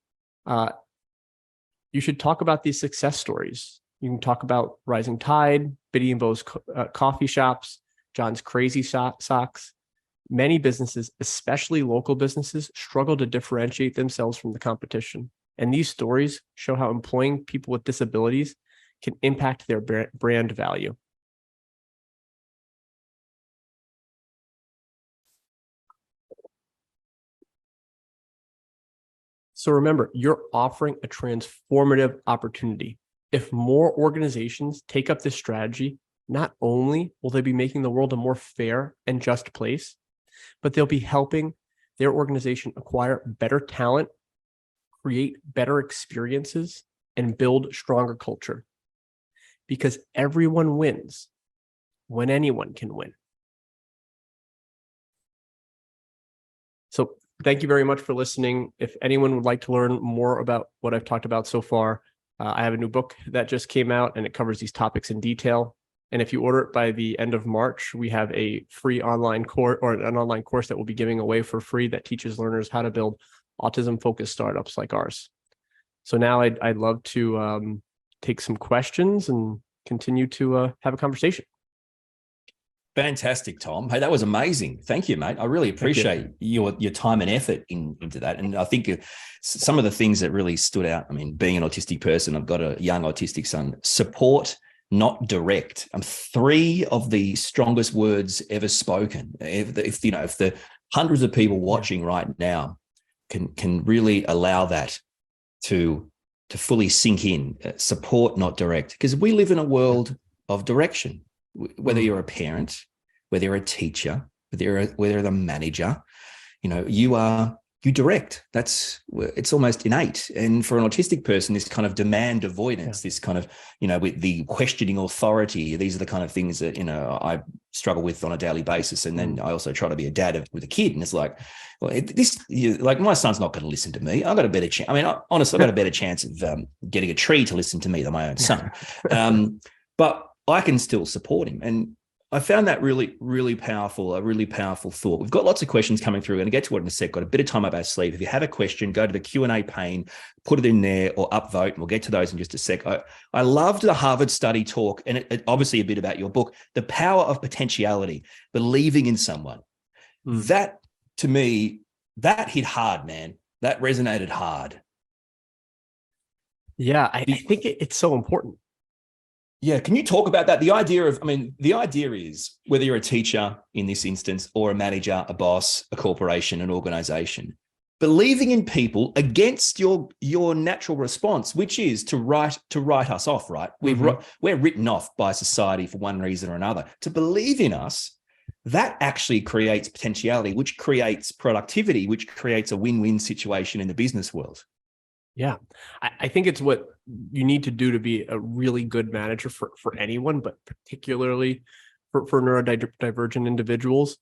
you should talk about these success stories. You can talk about Rising Tide, Biddy and Beau's coffee shops, John's Crazy Socks. Many businesses, especially local businesses, struggle to differentiate themselves from the competition. And these stories show how employing people with disabilities can impact their brand value. So remember, you're offering a transformative opportunity. If more organizations take up this strategy, not only will they be making the world a more fair and just place, but they'll be helping their organization acquire better talent, create better experiences, and build stronger culture. Because everyone wins when anyone can win. So thank you very much for listening. If anyone would like to learn more about what I've talked about so far, I have a new book that just came out and it covers these topics in detail. And if you order it by the end of March, we have a free online course or an online course that we'll be giving away for free that teaches learners how to build autism-focused startups like ours. So now I'd love to take some questions and continue to have a conversation. Fantastic, Tom. Hey, that was amazing. Thank you, mate. I really appreciate your time and effort into that. And I think some of the things that really stood out, I mean, being an autistic person, I've got a young autistic son, support, not direct. 3 of the strongest words ever spoken. If the hundreds of people watching right now can really allow that to fully sink in, support, not direct, because we live in a world of direction. Whether you're a parent, whether you're a teacher, whether you're the manager, you direct. It's almost innate. And for an autistic person, this kind of demand avoidance, this kind of, with the questioning authority, these are the kind of things that, I struggle with on a daily basis. And then I also try to be a dad with a kid. And it's like, well, like my son's not going to listen to me. I've got a better chance. I mean, honestly, I've got a better chance of getting a tree to listen to me than my own son. But I can still support him. And I found that really, really powerful, a really powerful thought. We've got lots of questions coming through. We're going to get to it in a sec. Got a bit of time up our sleeve. If you have a question, go to the Q&A pane, put it in there or upvote, and we'll get to those in just a sec. I loved the Harvard study talk, and it obviously a bit about your book, The Power of Potentiality, believing in someone. That, to me, that hit hard, man. That resonated hard. Yeah, I think it's so important. Yeah. Can you talk about that? The idea is whether you're a teacher in this instance or a manager, a boss, a corporation, an organization, believing in people against your natural response, which is to write us off, right? We're written off by society for one reason or another. To believe in us, that actually creates potentiality, which creates productivity, which creates a win-win situation in the business world. Yeah, I think it's what you need to do to be a really good manager for anyone, but particularly for neurodivergent individuals.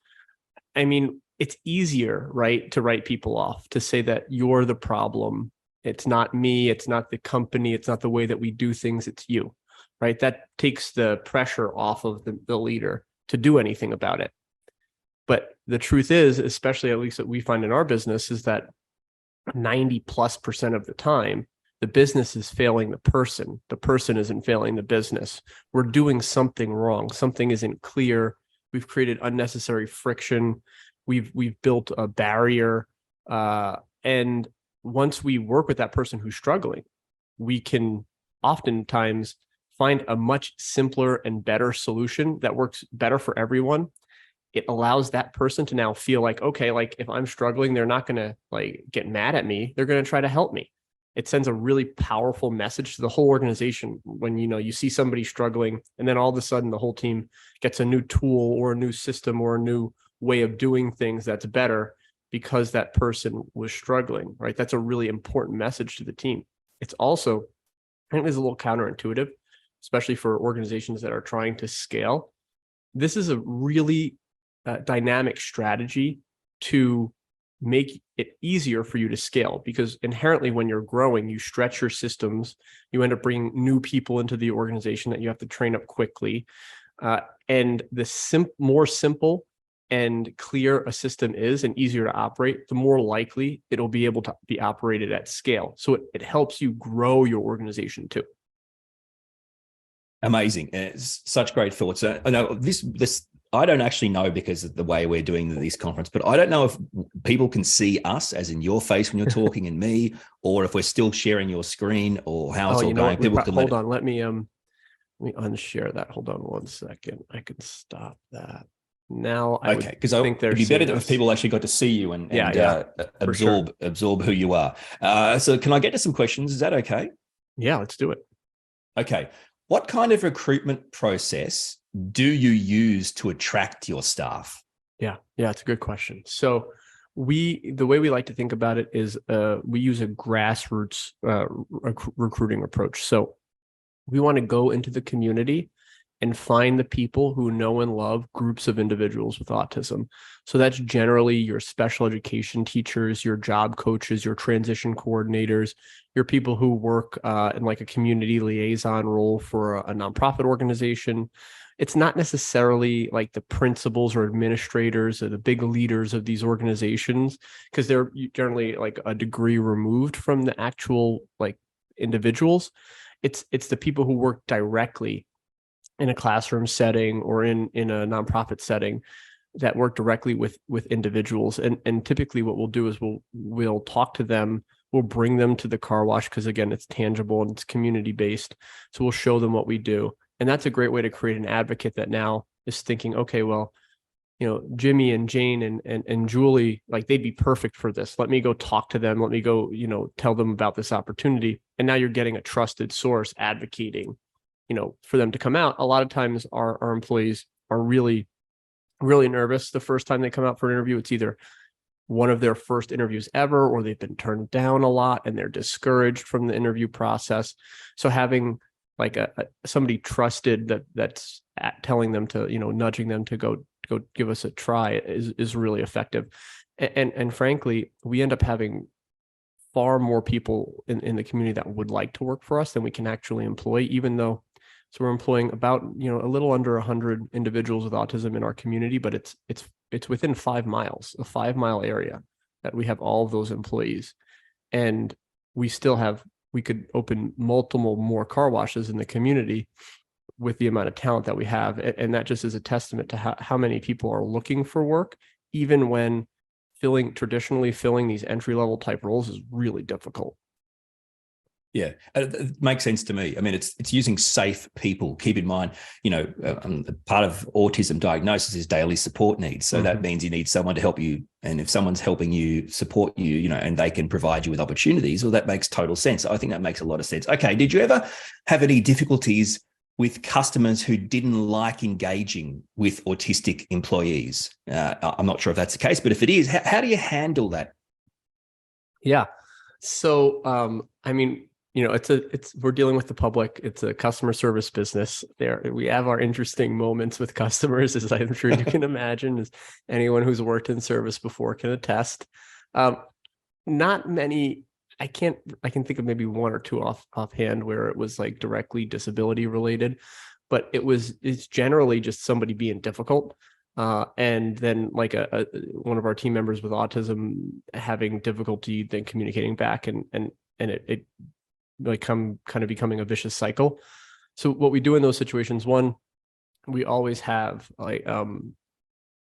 I mean, it's easier, right, to write people off, to say that you're the problem. It's not me. It's not the company. It's not the way that we do things. It's you, right? That takes the pressure off of the leader to do anything about it. But the truth is, especially at least that we find in our business, is that 90+% of the time, the business is failing the person. The person isn't failing the business. We're doing something wrong. Something isn't clear. We've created unnecessary friction. We've built a barrier. And once we work with that person who's struggling, we can oftentimes find a much simpler and better solution that works better for everyone. It allows that person to now feel like, okay, like if I'm struggling, they're not going to like get mad at me. They're going to try to help me. It sends a really powerful message to the whole organization when, you see somebody struggling and then all of a sudden the whole team gets a new tool or a new system or a new way of doing things that's better because that person was struggling, right? That's a really important message to the team. It's also, I think it's a little counterintuitive, especially for organizations that are trying to scale. This is a really dynamic strategy to make it easier for you to scale, because inherently when you're growing, you stretch your systems, you end up bringing new people into the organization that you have to train up quickly. And the more simple and clear a system is and easier to operate, the more likely it'll be able to be operated at scale. So it helps you grow your organization too. Amazing. It's such great thoughts. I know this I don't actually know because of the way we're doing this conference, but I don't know if people can see us as in your face when you're talking and me, or if we're still sharing your screen or how it's all going. People can hold on. Let me unshare that. Hold on 1 second. I can stop that. Now I okay, because it'd be better if people actually got to see you and absorb who you are. So can I get to some questions? Is that okay? Yeah, let's do it. Okay. What kind of recruitment process do you use to attract your staff? Yeah, it's a good question. So the way we like to think about it is we use a grassroots recruiting approach. So we want to go into the community and find the people who know and love groups of individuals with autism. So that's generally your special education teachers, your job coaches, your transition coordinators, your people who work in like a community liaison role for a nonprofit organization. It's not necessarily like the principals or administrators or the big leaders of these organizations, because they're generally like a degree removed from the actual like individuals. It's the people who work directly in a classroom setting or in a nonprofit setting that work directly with individuals. And typically what we'll do is we'll talk to them. We'll bring them to the car wash because, again, it's tangible and it's community based. So we'll show them what we do. And that's a great way to create an advocate that now is thinking, okay, well, Jimmy and Jane and Julie, like they'd be perfect for this. Let me go talk to them. Let me go, tell them about this opportunity. And now you're getting a trusted source advocating, for them to come out. A lot of times our employees are really, really nervous the first time they come out for an interview. It's either one of their first interviews ever, or they've been turned down a lot and they're discouraged from the interview process. So having like somebody trusted that's telling them to, nudging them to go give us a try is really effective. And frankly, we end up having far more people in the community that would like to work for us than we can actually employ, even though, so we're employing about, a little under 100 individuals with autism in our community, but it's within 5 miles, a 5-mile area that we have all of those employees. And we could open multiple more car washes in the community with the amount of talent that we have. And that just is a testament to how many people are looking for work, even when traditionally filling these entry-level type roles is really difficult. Yeah, it makes sense to me. I mean, it's using safe people. Keep in mind, part of autism diagnosis is daily support needs. So that means you need someone to help you. And if someone's helping you, support you, and they can provide you with opportunities, well, that makes total sense. I think that makes a lot of sense. Okay, did you ever have any difficulties with customers who didn't like engaging with autistic employees? I'm not sure if that's the case, but if it is, how do you handle that? Yeah. So, I mean, we're dealing with the public. It's a customer service business. We have our interesting moments with customers, as I'm sure you can imagine, as anyone who's worked in service before can attest. Not many. I can think of maybe one or two offhand where it was like directly disability related, but it's generally just somebody being difficult. And then like one of our team members with autism having difficulty then communicating back, and it like kind of becoming a vicious cycle. So what we do in those situations, one, we always have like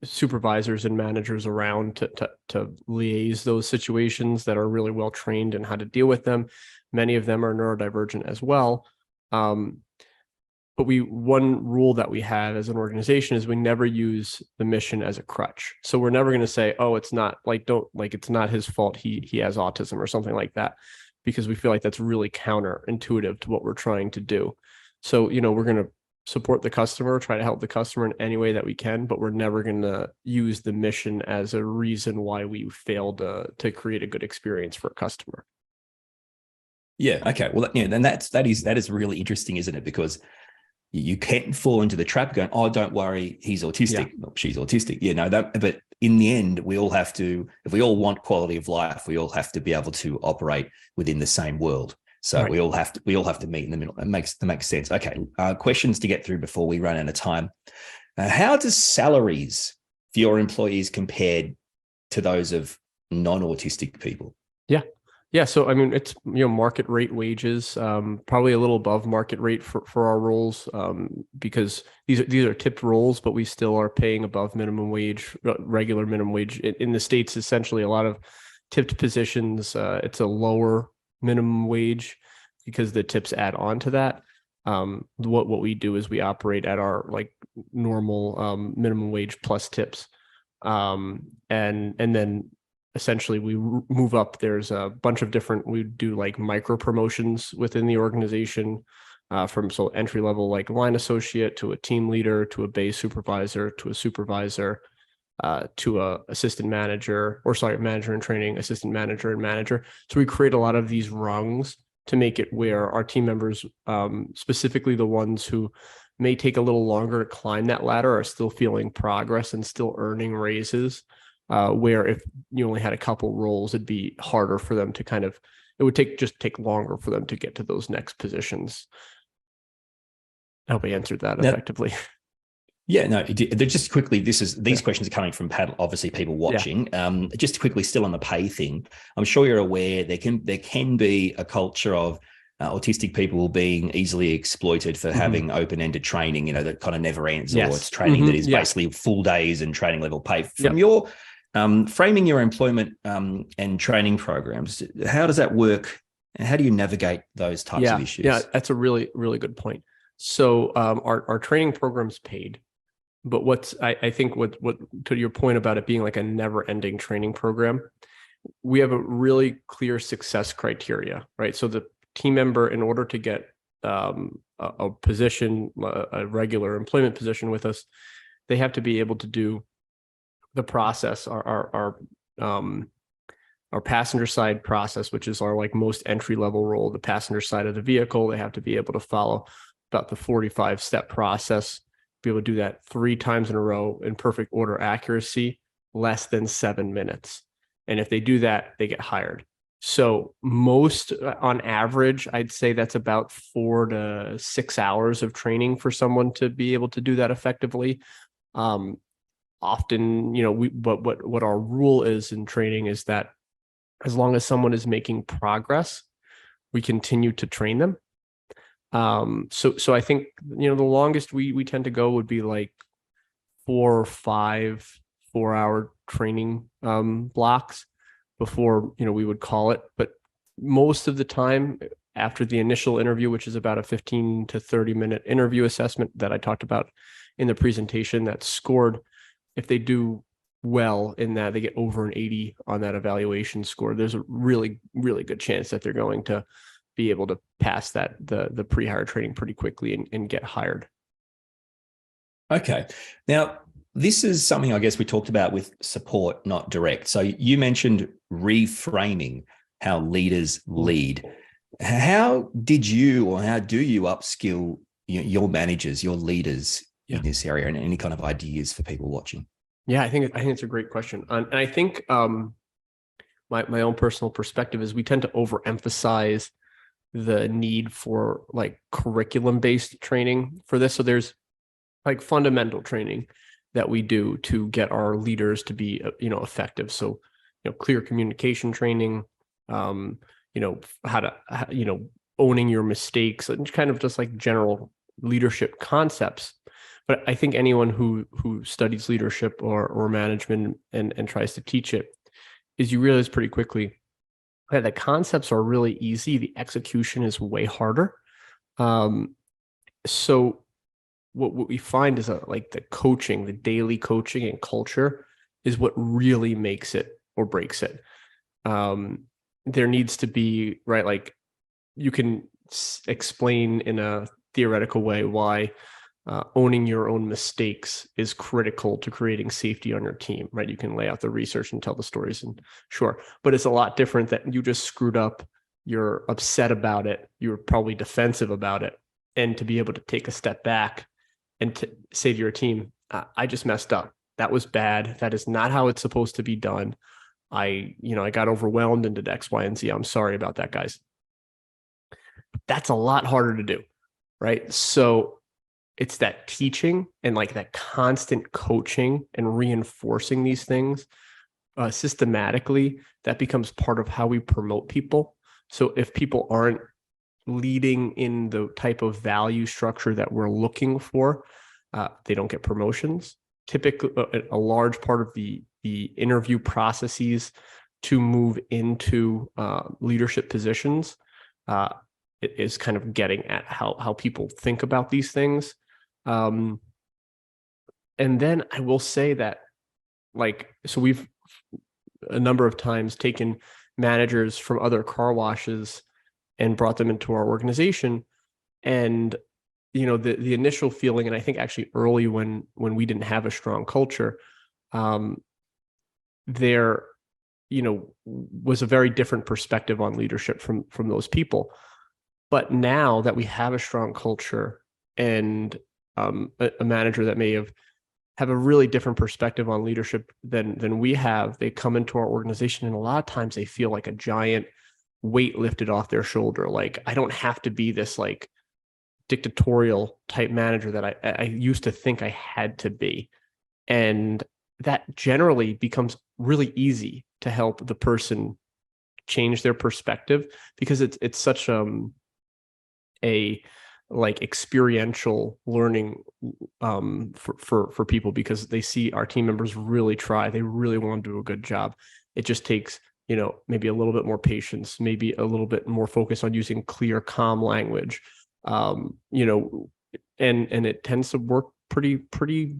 supervisors and managers around to liaise those situations that are really well trained in how to deal with them. Many of them are neurodivergent as well. But one rule that we have as an organization is we never use the mission as a crutch. So we're never going to say, oh, it's not it's not his fault he has autism or something like that, because we feel like that's really counterintuitive to what we're trying to do. So, we're going to support the customer, try to help the customer in any way that we can, but we're never going to use the mission as a reason why we failed to create a good experience for a customer. Yeah. Okay. Well, then that is really interesting, isn't it? Because you can't fall into the trap going, oh, don't worry, he's autistic. Yeah. Well, she's autistic. But in the end, we all have to, if we all want quality of life, we all have to be able to operate within the same world. So right. we all have to meet in the middle. That makes sense. Okay. Questions to get through before we run out of time. How does salaries for your employees compared to those of non-autistic people? Yeah. So, I mean, it's, market rate wages, probably a little above market rate for our roles, because these are tipped roles, but we still are paying above minimum wage, regular minimum wage. In the States, essentially a lot of tipped positions, it's a lower minimum wage because the tips add on to that. What we do is we operate at our like normal minimum wage plus tips. And then essentially we move up. There's a bunch of different, we do like micro promotions within the organization, from entry level, like line associate to a team leader, to a base supervisor, to a supervisor, to a assistant manager, manager in training, assistant manager, and manager. So we create a lot of these rungs to make it where our team members, specifically the ones who may take a little longer to climb that ladder, are still feeling progress and still earning raises. Where if you only had a couple roles, it'd be harder for them to it would take longer for them to get to those next positions. I hope I answered that effectively. Yeah, no, just quickly, these questions are coming from obviously people watching. Yeah. Just quickly, still on the pay thing, I'm sure you're aware there can be a culture of autistic people being easily exploited for having open-ended training, that kind of never ends, or it's training that is basically full days and training level pay. From your framing your employment and training programs, how does that work? How do you navigate those types of issues? Yeah, that's a really, really good point. So our training program's paid, but I think what to your point about it being like a never-ending training program, we have a really clear success criteria, right? So the team member, in order to get a position, a regular employment position with us, they have to be able to do the process, our our passenger side process, which is our like most entry level role, the passenger side of the vehicle. They have to be able to follow about the 45-step process, be able to do that 3 times in a row in perfect order accuracy, less than 7 minutes. And if they do that, they get hired. So most on average, I'd say that's about 4 to 6 hours of training for someone to be able to do that effectively. Often, what our rule is in training is that as long as someone is making progress, we continue to train them. So I think, the longest we tend to go would be like 4 or 5 4-hour training blocks before, we would call it. But most of the time after the initial interview, which is about a 15 to 30 minute interview assessment that I talked about in the presentation, that's scored, if they do well in that, they get over an 80 on that evaluation score, there's a really, really good chance that they're going to be able to pass that the pre-hire training pretty quickly and get hired. Okay. Now, this is something I guess we talked about with support, not direct. So you mentioned reframing how leaders lead. How did you, or how do you upskill your managers, your leaders in this area, and any kind of ideas for people watching? Yeah, I think it's a great question. And I think my own personal perspective is we tend to overemphasize the need for like curriculum-based training for this. So there's like fundamental training that we do to get our leaders to be, effective. So, clear communication training, how to, owning your mistakes, and kind of just like general leadership concepts. But I think anyone who studies leadership or management and tries to teach it, is you realize pretty quickly that the concepts are really easy. The execution is way harder. So what we find is like the coaching, the daily coaching and culture is what really makes it or breaks it. There needs to be, right, like you can explain in a theoretical way why owning your own mistakes is critical to creating safety on your team, right? You can lay out the research and tell the stories, and sure, but it's a lot different that you just screwed up, you're upset about it, you're probably defensive about it, and to be able to take a step back and to say to your team, I just messed up. That was bad. That is not how it's supposed to be done. I got overwhelmed and did X, Y, and Z. I'm sorry about that, guys. That's a lot harder to do, right? So it's that teaching and like that constant coaching and reinforcing these things systematically that becomes part of how we promote people. So if people aren't leading in the type of value structure that we're looking for, they don't get promotions. Typically, a large part of the interview processes to move into leadership positions it is kind of getting at how people think about these things. And then I will say that, so we've a number of times taken managers from other car washes and brought them into our organization. And, the initial feeling, and I think actually early when we didn't have a strong culture, there, was a very different perspective on leadership from those people. But now that we have a strong culture and a manager that may have a really different perspective on leadership than we have, they come into our organization and a lot of times they feel like a giant weight lifted off their shoulder. Like, I don't have to be this like dictatorial type manager that I used to think I had to be. And that generally becomes really easy to help the person change their perspective, because it's such a like experiential learning for people, because they see our team members really try, they really want to do a good job. It just takes, maybe a little bit more patience, maybe a little bit more focus on using clear, calm language, and it tends to work pretty,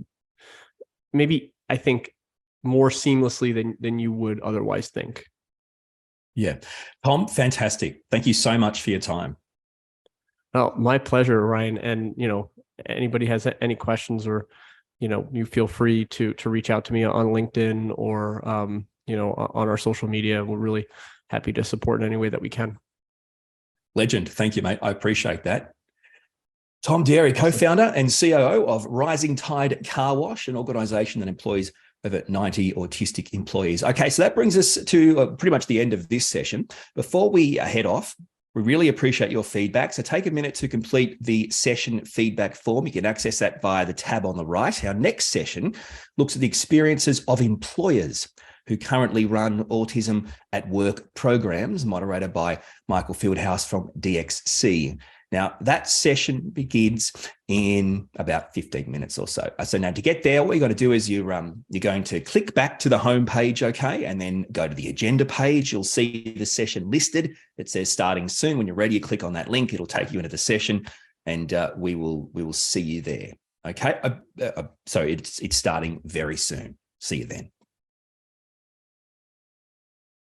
maybe I think more seamlessly than you would otherwise think. Yeah. Tom, fantastic. Thank you so much for your time. Oh, my pleasure, Ryan. And, anybody has any questions, or, you feel free to reach out to me on LinkedIn or, on our social media. We're really happy to support in any way that we can. Legend. Thank you, mate. I appreciate that. Tom Derry, co-founder and COO of Rising Tide Car Wash, an organisation that employs over 90 autistic employees. Okay, so that brings us to pretty much the end of this session. Before we head off, we really appreciate your feedback. So take a minute to complete the session feedback form. You can access that via the tab on the right. Our next session looks at the experiences of employers who currently run autism at work programs, moderated by Michael Fieldhouse from DXC. Now, that session begins in about 15 minutes or so. So now to get there, what you got to do is you're going to click back to the home page, okay, and then go to the agenda page. You'll see the session listed. It says starting soon. When you're ready, you click on that link. It'll take you into the session, and we will see you there. Okay, so it's starting very soon. See you then.